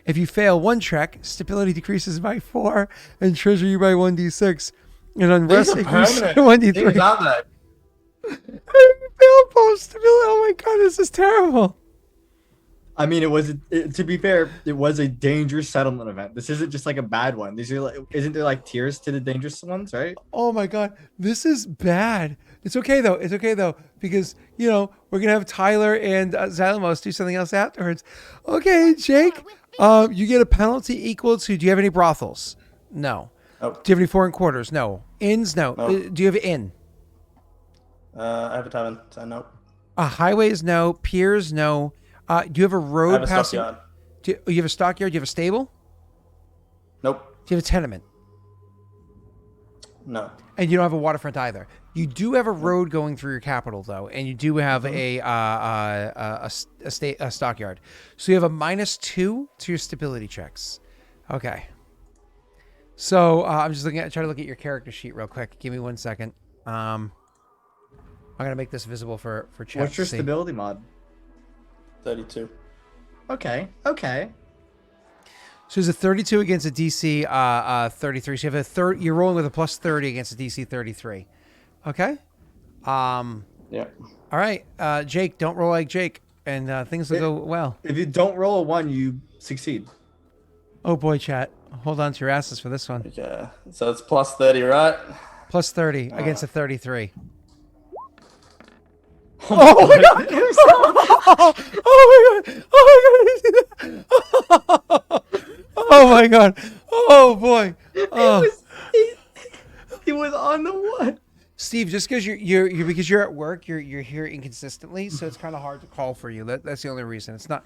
If you fail one check, stability decreases by 4 and treasury by 1d6. And unrest increases by 1d3. I failed both stability. Oh my god, this is terrible. I mean, to be fair, it was a dangerous settlement event. This isn't just like a bad one. These are like, isn't there like tiers to the dangerous ones, right? Oh my God, this is bad. It's okay though. It's okay though because we're gonna have Tyler and Xylemos do something else afterwards. Okay, Jake. You get a penalty equal to. Do you have any brothels? No. Oh. Do you have any foreign quarters? No. Inns? No. No. Do you have an inn? I have a tavern, so no. Highways? No. Piers? No. Do you have a road I have a passing? stockyard. You have a stockyard? Do you have a stable? Nope. Do you have a tenement? No. And you don't have a waterfront either. You do have a road going through your capital, though, and you do have a stockyard. So you have a -2 to your stability checks. Okay. So I'm just trying to look at your character sheet real quick. Give me 1 second. I'm gonna make this visible for chat. What's your to see. stability mod? 32. Okay. So there's a 32 against a DC 33. So you have you're rolling with a +30 against a DC 33. Okay. Yeah. All right. Jake, don't roll like Jake, and things will go well. If you don't roll a 1, you succeed. Oh boy, chat. Hold on to your asses for this one. Okay. So it's +30, right? +30 against a 33. Oh my god! Oh my god! Oh my god! Oh boy! Oh. He was on the 1. Steve, just because you're at work, you're here inconsistently, so it's kind of hard to call for you. That's the only reason. It's not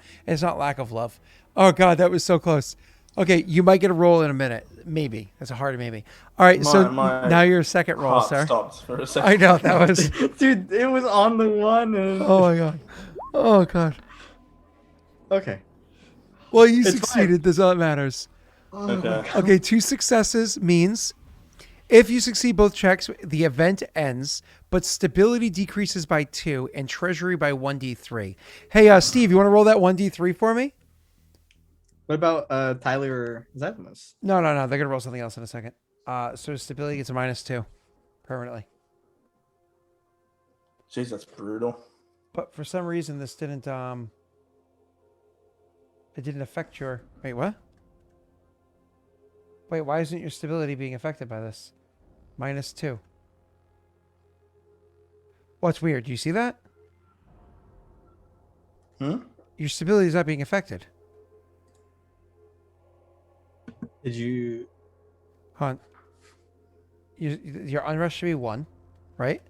lack of love. Oh god, that was so close. Okay, you might get a roll in a minute. Maybe. That's a hard maybe. All right, so now your second roll, Heart sir. stopped for a second. I know that was. Dude, it was on the 1. Oh my god. Oh god. Okay. Well, you It's succeeded. fine. That's all that matters. Okay. Okay, 2 successes means if you succeed both checks, the event ends, but stability decreases by 2 and treasury by 1d3. Hey, Steve, you want to roll that 1d3 for me? What about Tyler or Xylemos? No. They're going to roll something else in a second. So stability gets a -2 permanently. Jeez, that's brutal. But for some reason, this didn't, it didn't affect your, wait, what? Wait, why isn't your stability being affected by this? -2. Well, it's weird. Do you see that? Your stability is not being affected. Did you? Hold on. Your unrest should be 1, right?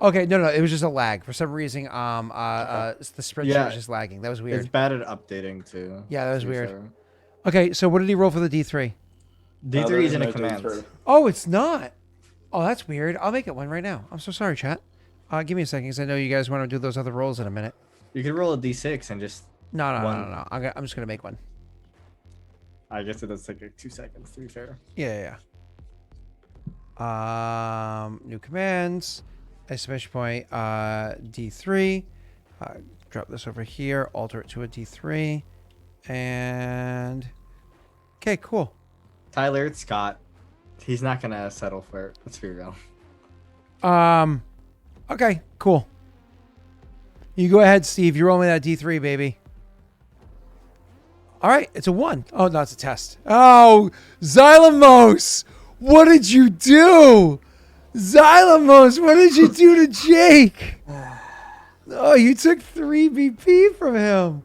Okay, no, it was just a lag. For some reason, the spreadsheet was just lagging. That was weird. It's bad at updating too. Yeah, that was to be weird. fair. Okay, so what did he roll for the D3? D3 is in a no command. D3. Oh, it's not. Oh, that's weird. I'll make it 1 right now. I'm so sorry, chat. Give me a second, because I know you guys want to do those other rolls in a minute. You could roll a D6 and just. No. One. I'm just going to make 1. I guess it does take like 2 seconds to be fair. Yeah. New commands. Exclamation point. D3. Drop this over here. Alter it to a D3. And... Okay, cool. Tyler, it's Scott. He's not gonna settle for it. Let's be real. Okay, cool. You go ahead, Steve. You roll me that D3, baby. All right, it's a 1. Oh, no, it's a test. Oh, Xylemos! What did you do? Xylemos, what did you do to Jake? Oh, you took 3 BP from him.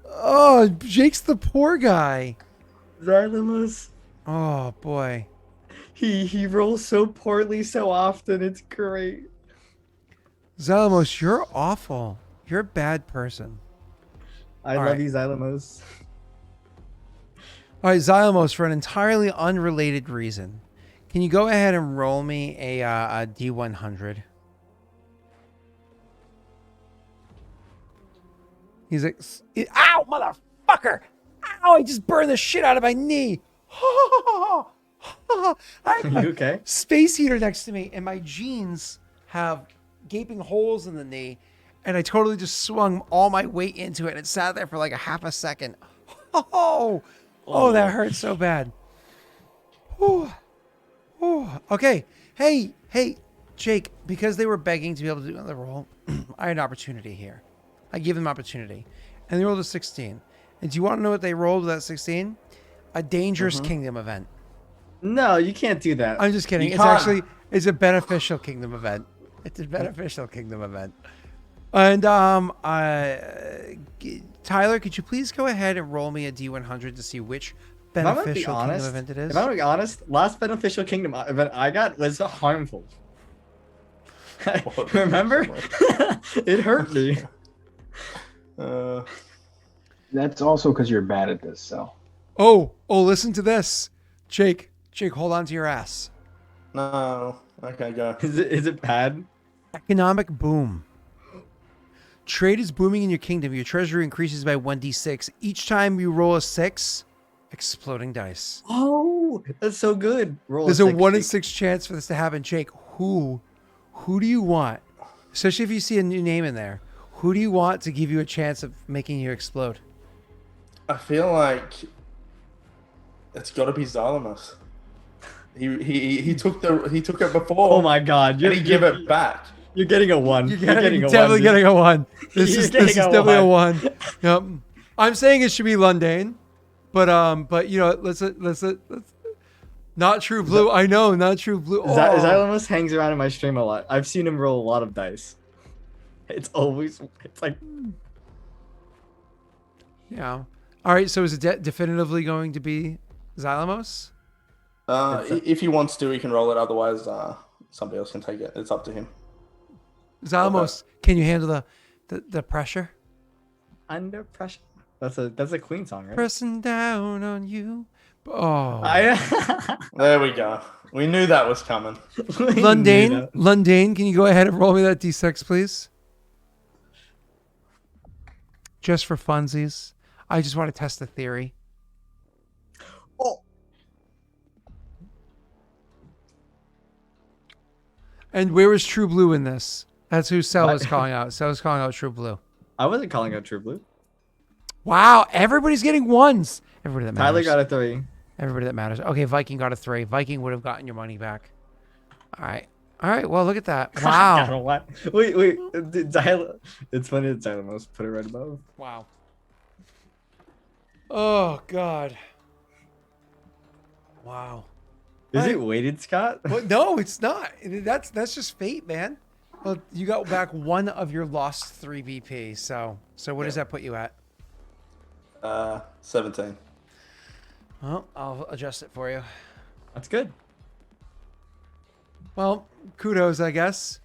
Oh, Jake's the poor guy. Xylemos. Oh, boy. He rolls so poorly so often. It's great. Xylemos, you're awful. You're a bad person. I All love right. you, Xylemos. All right, Xylemos, for an entirely unrelated reason, can you go ahead and roll me a D100? He's like, ow, motherfucker! Ow, I just burned the shit out of my knee. I have You okay? space heater next to me, and my jeans have gaping holes in the knee, and I totally just swung all my weight into it, and it sat there for like a half a second. Oh, that hurt so bad. Whew. Whew. Okay. Hey, Jake, because they were begging to be able to do another roll, I had an opportunity here. I give them opportunity. and they rolled a 16. And do you want to know what they rolled with that 16? A dangerous kingdom event. No, you can't do that. I'm just kidding. You It's can't. actually a beneficial kingdom event. It's a beneficial kingdom event. And Tyler, could you please go ahead and roll me a D100 to see which If I'm gonna be beneficial kingdom honest, event it is? if I'm gonna be honest, last beneficial kingdom event I got was harmful. Remember? It hurt me. That's also because you're bad at this. So Oh, listen to this. Jake, hold on to your ass. No. Okay, go. Is it bad? Economic boom. Trade is booming in your kingdom. Your treasury increases by 1d6. Each time you roll a 6, exploding dice. Oh, that's so good. Roll There's a 6, 1 in Jake. 6 chance for this to happen. Jake, who do you want? Especially if you see a new name in there. Who do you want to give you a chance of making you explode? I feel like it's got to be Xylemus. He took it before. Oh my god, And he gave it back. You're getting a 1. You're getting a 1. definitely getting a 1. This You're is getting definitely a 1. 1. Yep. I'm saying it should be Lundane, but you know, let's not true blue. I know, not true blue. Oh. Xylemus hangs around in my stream a lot. I've seen him roll a lot of dice. It's like Yeah. All right. So is it definitively going to be Xylemos? If he wants to, he can roll it. Otherwise, somebody else can take it. It's up to him. Xylemos, can you handle the pressure? Under pressure. That's a Queen song, right? Pressing down on you. Oh. There we go. We knew that was coming. Lundane, can you go ahead and roll me that D6, please? Just for funsies. I just want to test the theory. Oh. And where is True Blue in this? That's who Cell is calling out. Cell is calling out True Blue. I wasn't calling out True Blue. Wow, everybody's getting 1s. Everybody that Tyler matters. got a 3. Everybody that matters. Okay, Viking got a 3. Viking would have gotten your money back. All right. Well, look at that. Got Wow. a what? Wait. It's funny that Xylemus put it right above. Wow. Oh God. Wow. Is it weighted, Scott? Well, no, it's not. That's just fate, man. Well, you got back 1 of your lost 3 BP. So what does that put you at? 17. Well, I'll adjust it for you. That's good. Well, kudos, I guess.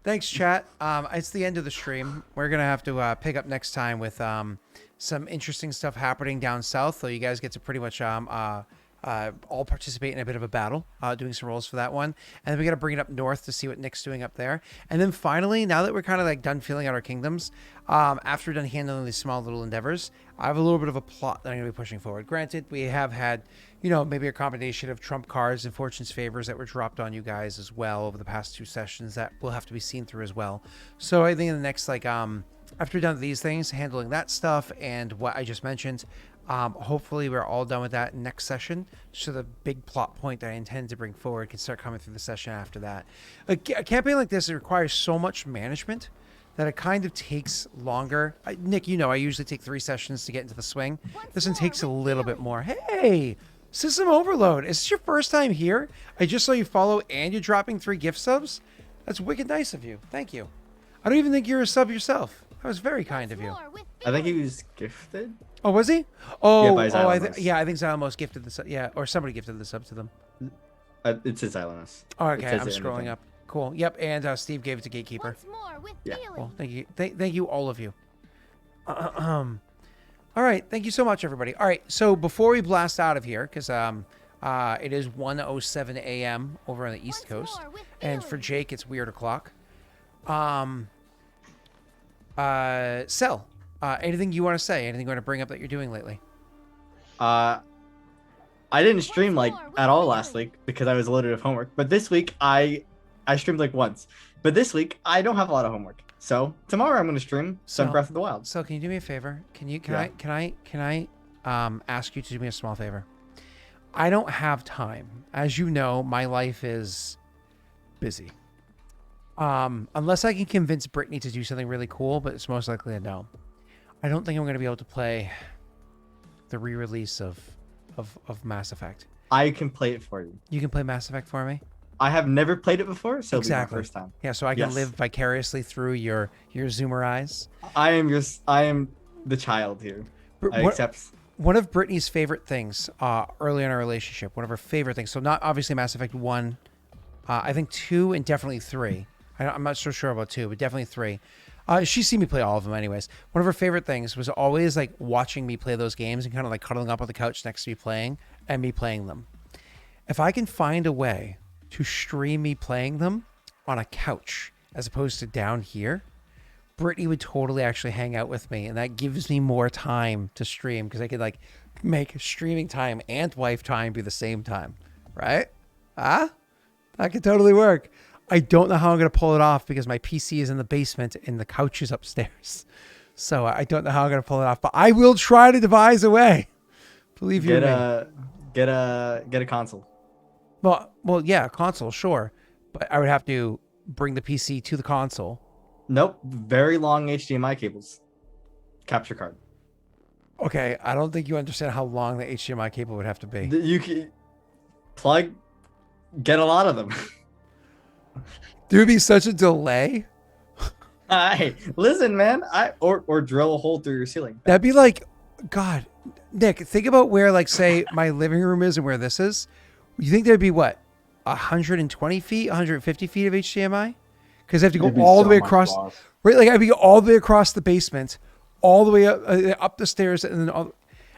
Thanks, chat. It's the end of the stream. We're gonna have to pick up next time with some interesting stuff happening down south. So you guys get to pretty much all participate in a bit of a battle, doing some rolls for that one. And then we got to bring it up north to see what Nick's doing up there. And then finally, now that we're kind of like done filling out our kingdoms, after we're done handling these small little endeavors, I have a little bit of a plot that I'm going to be pushing forward. Granted, we have had, maybe a combination of trump cards and fortune's favors that were dropped on you guys as well over the past 2 sessions that will have to be seen through as well. So I think in the next, after we're done with these things, handling that stuff and what I just mentioned, hopefully we're all done with that next session, so the big plot point that I intend to bring forward can start coming through the session after that. A campaign like this, it requires so much management that it kind of takes longer. Nick, I usually take 3 sessions to get into the swing. This one takes a little bit more. Hey, System Overload, is this your first time here? I just saw you follow and you're dropping 3 gift subs? That's wicked nice of you. Thank you. I don't even think you're a sub yourself. That was very kind of you. I think he was gifted. Oh, was he? Oh, by I Xylemos. think Xylemos gifted the sub. Yeah, or somebody gifted the sub to them. It says Xylemus. Oh, It okay, says I'm it in the scrolling thing. up. Cool. Yep, and Steve gave it to Gatekeeper. Yeah. Well, thank you. Thank you, all of you. All right, thank you so much, everybody. All right, so before we blast out of here, because it is 1:07 a.m. over on the East Coast, and for Jake, it's weird o'clock. Cell, anything you want to say? Anything you want to bring up that you're doing lately? I didn't stream at all last week because I was loaded with homework. But this week I streamed once. But this week I don't have a lot of homework. So tomorrow I'm going to stream some Breath of the Wild. So can you do me a favor? Can I ask you to do me a small favor? I don't have time. As you know, my life is busy. Unless I can convince Brittany to do something really cool, but it's most likely a no. I don't think I'm going to be able to play the re-release of Mass Effect. I can play it for you. You can play Mass Effect for me? I have never played it before, so it'll be my Exactly. first time. Yeah, so I can Yes. live vicariously through your Zoomer eyes. I am the child here. I accept. One of Brittany's favorite things early in our relationship, one of her favorite things, so not obviously Mass Effect 1, I think 2 and definitely 3. I'm not so sure about 2, but definitely 3. She's seen me play all of them anyways. One of her favorite things was always like watching me play those games and kind of like cuddling up on the couch next to me playing and me playing them. If I can find a way to stream me playing them on a couch as opposed to down here, Brittany would totally actually hang out with me, and that gives me more time to stream because I could like make streaming time and wife time be the same time, right? That could totally work. I don't know how I'm going to pull it off because my PC is in the basement and the couch is upstairs. So I don't know how I'm going to pull it off, but I will try to devise a way. Believe you me. Get a console. Well, yeah, console, sure. But I would have to bring the PC to the console. Nope. Very long HDMI cables. Capture card. Okay, I don't think you understand how long the HDMI cable would have to be. You can get a lot of them. There would be such a delay. Hey, listen, man. Or drill a hole through your ceiling. That'd be like, God, Nick, think about where, like, say, my living room is and where this is. You think there'd be what, 120 feet, 150 feet of HDMI? Because I have to go all the way across, right? Like I'd be all the way across the basement, all the way up the stairs, and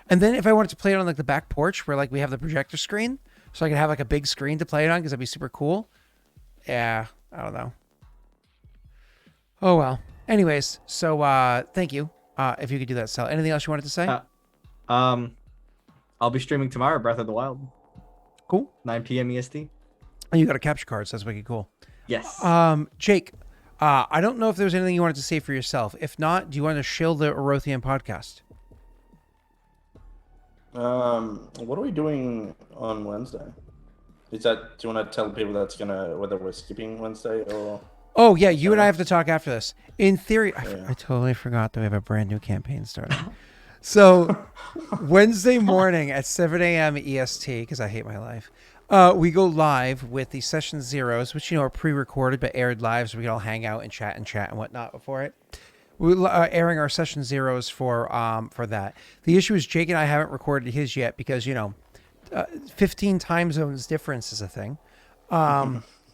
then if I wanted to play it on like the back porch where like we have the projector screen, so I could have like a big screen to play it on because that'd be super cool. Yeah, I don't know. Oh well. Anyways, so thank you. If you could do that, Sal. Anything else you wanted to say? I'll be streaming tomorrow, Breath of the Wild. Cool. 9 p.m. EST. And you got a capture card, so that's wicked cool. Yes. Jake, I don't know if there's anything you wanted to say for yourself. If not, do you want to shill the Orothian podcast? What are we doing on Wednesday? Do you want to tell people whether we're skipping Wednesday or? Oh yeah, you and I have to talk after this. In theory, I totally forgot that we have a brand new campaign starting. So Wednesday morning at 7 a.m. EST, because I hate my life, we go live with the Session Zeros, which are pre-recorded but aired live, so we can all hang out and chat and whatnot before it. We're airing our Session Zeros for that. The issue is Jake and I haven't recorded his yet because 15 time zones difference is a thing.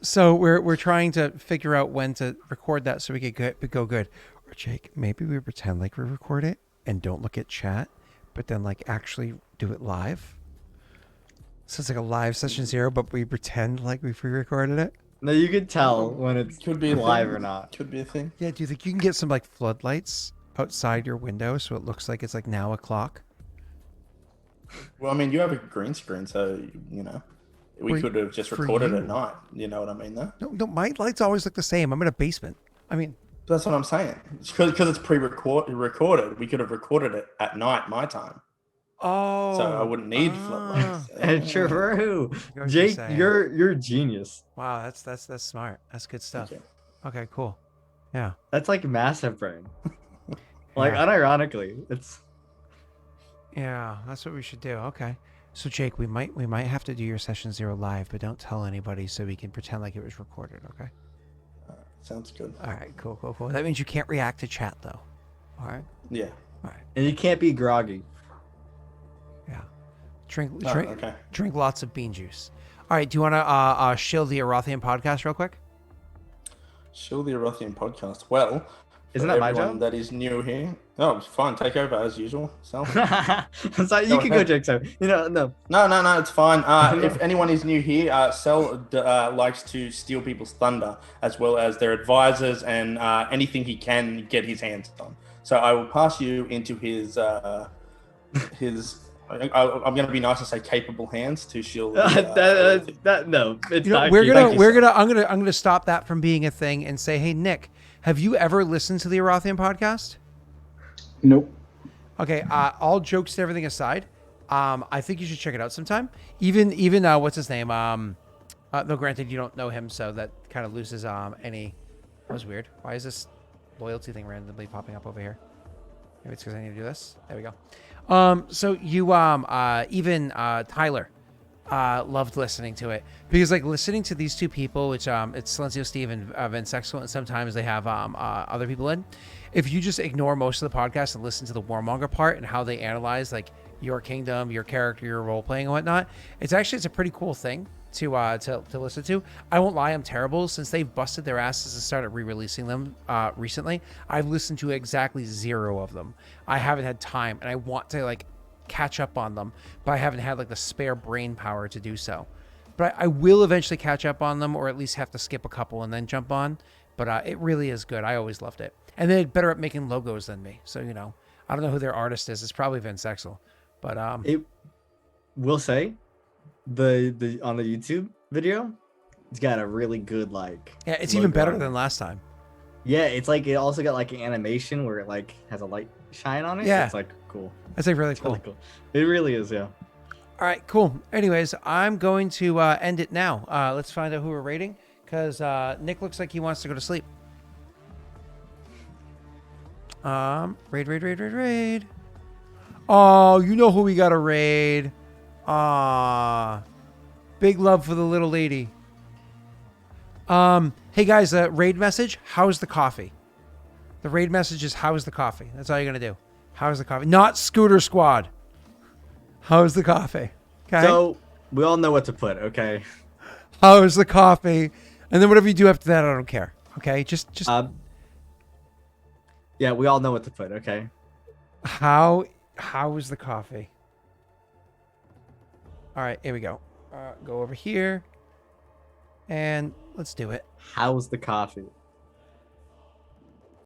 So we're trying to figure out when to record that so we could go good. Or Jake, maybe we pretend like we record it and don't look at chat, but then like actually do it live. So it's like a live Session Zero, but we pretend like we pre-recorded it. No, you could tell when it's Could be live or not. Could be a thing. Yeah, do you think you can get some like floodlights outside your window so it looks like it's like now o'clock? Well, I mean, you have a green screen, so we could have just recorded at night. You know what I mean, though? No, my lights always look the same. I'm in a basement. I mean, That's what I'm saying. Because it's recorded, we could have recorded it at night, my time. oh, So I wouldn't need floodlights. And true. you're Jake, saying. you're a genius. Wow, that's smart. That's good stuff. Thank Okay, cool. Yeah. That's like massive brain. Like Yeah. unironically, it's Yeah, that's what we should do. Okay. So Jake, we might have to do your Session Zero live, but don't tell anybody so we can pretend like it was recorded, okay? Sounds good. All right, cool. That means you can't react to chat though. All right? Yeah. All right. and you can't be groggy. Yeah. Drink Okay. drink lots of bean juice. All right, do you want to shill the Arothian podcast real quick? Shill the Arothian podcast. Well, Isn't for that my everyone job? that is new here. Oh, fine. Take over as usual. Sal. So you can go, Jake. So no. No, it's fine. If anyone is new here, Sal likes to steal people's thunder as well as their advisors and anything he can get his hands on. So I will pass you into his. I'm going to be nice and say capable hands to shield. No, it's not. I'm gonna stop that from being a thing and say, hey Nick, have you ever listened to the Arothian podcast? Nope. Okay, all jokes and everything aside, I think you should check it out sometime. Even what's his name? Though granted you don't know him, so that kind of loses any. That was weird. Why is this loyalty thing randomly popping up over here? Maybe it's because I need to do this. There we go. So you even Tyler loved listening to it because like listening to these two people, which it's Silencio Steve and Vince Sexual, and sometimes they have other people in. If you just ignore most of the podcast and listen to the Warmonger part and how they analyze like your kingdom, your character, your role playing and whatnot, it's a pretty cool thing to listen to. I won't lie, I'm terrible. Since they've busted their asses and started re-releasing them recently, I've listened to exactly 0 of them. I haven't had time, and I want to like catch up on them, but I haven't had like the spare brain power to do so. But I will eventually catch up on them, or at least have to skip a couple and then jump on. But it really is good. I always loved it. And they're better at making logos than me. So, you know, I don't know who their artist is. It's probably Vince Exel. But It will say the on the YouTube video, it's got a really good like. yeah, it's even logo better on it. than last time. Yeah, it's like it also got like an animation where it like has a light shine on it. Yeah. It's like cool. That's like really It's cool. really cool. It really is, yeah. All right, cool. Anyways, I'm going to end it now. Let's find out who we're rating, because Nick looks like he wants to go to sleep. Raid. Oh, you know who we got to raid. Big love for the little lady. Hey guys, raid message. How's the coffee? The raid message is how's the coffee? That's all you're gonna do. How's the coffee? Not Scooter Squad. How's the coffee? Okay. So we all know what to put, okay? How's the coffee? And then whatever you do after that, I don't care. Okay. Just Yeah, we all know what to put, okay? how is the coffee? All right, here we go. Go over here, and let's do it. How's the coffee?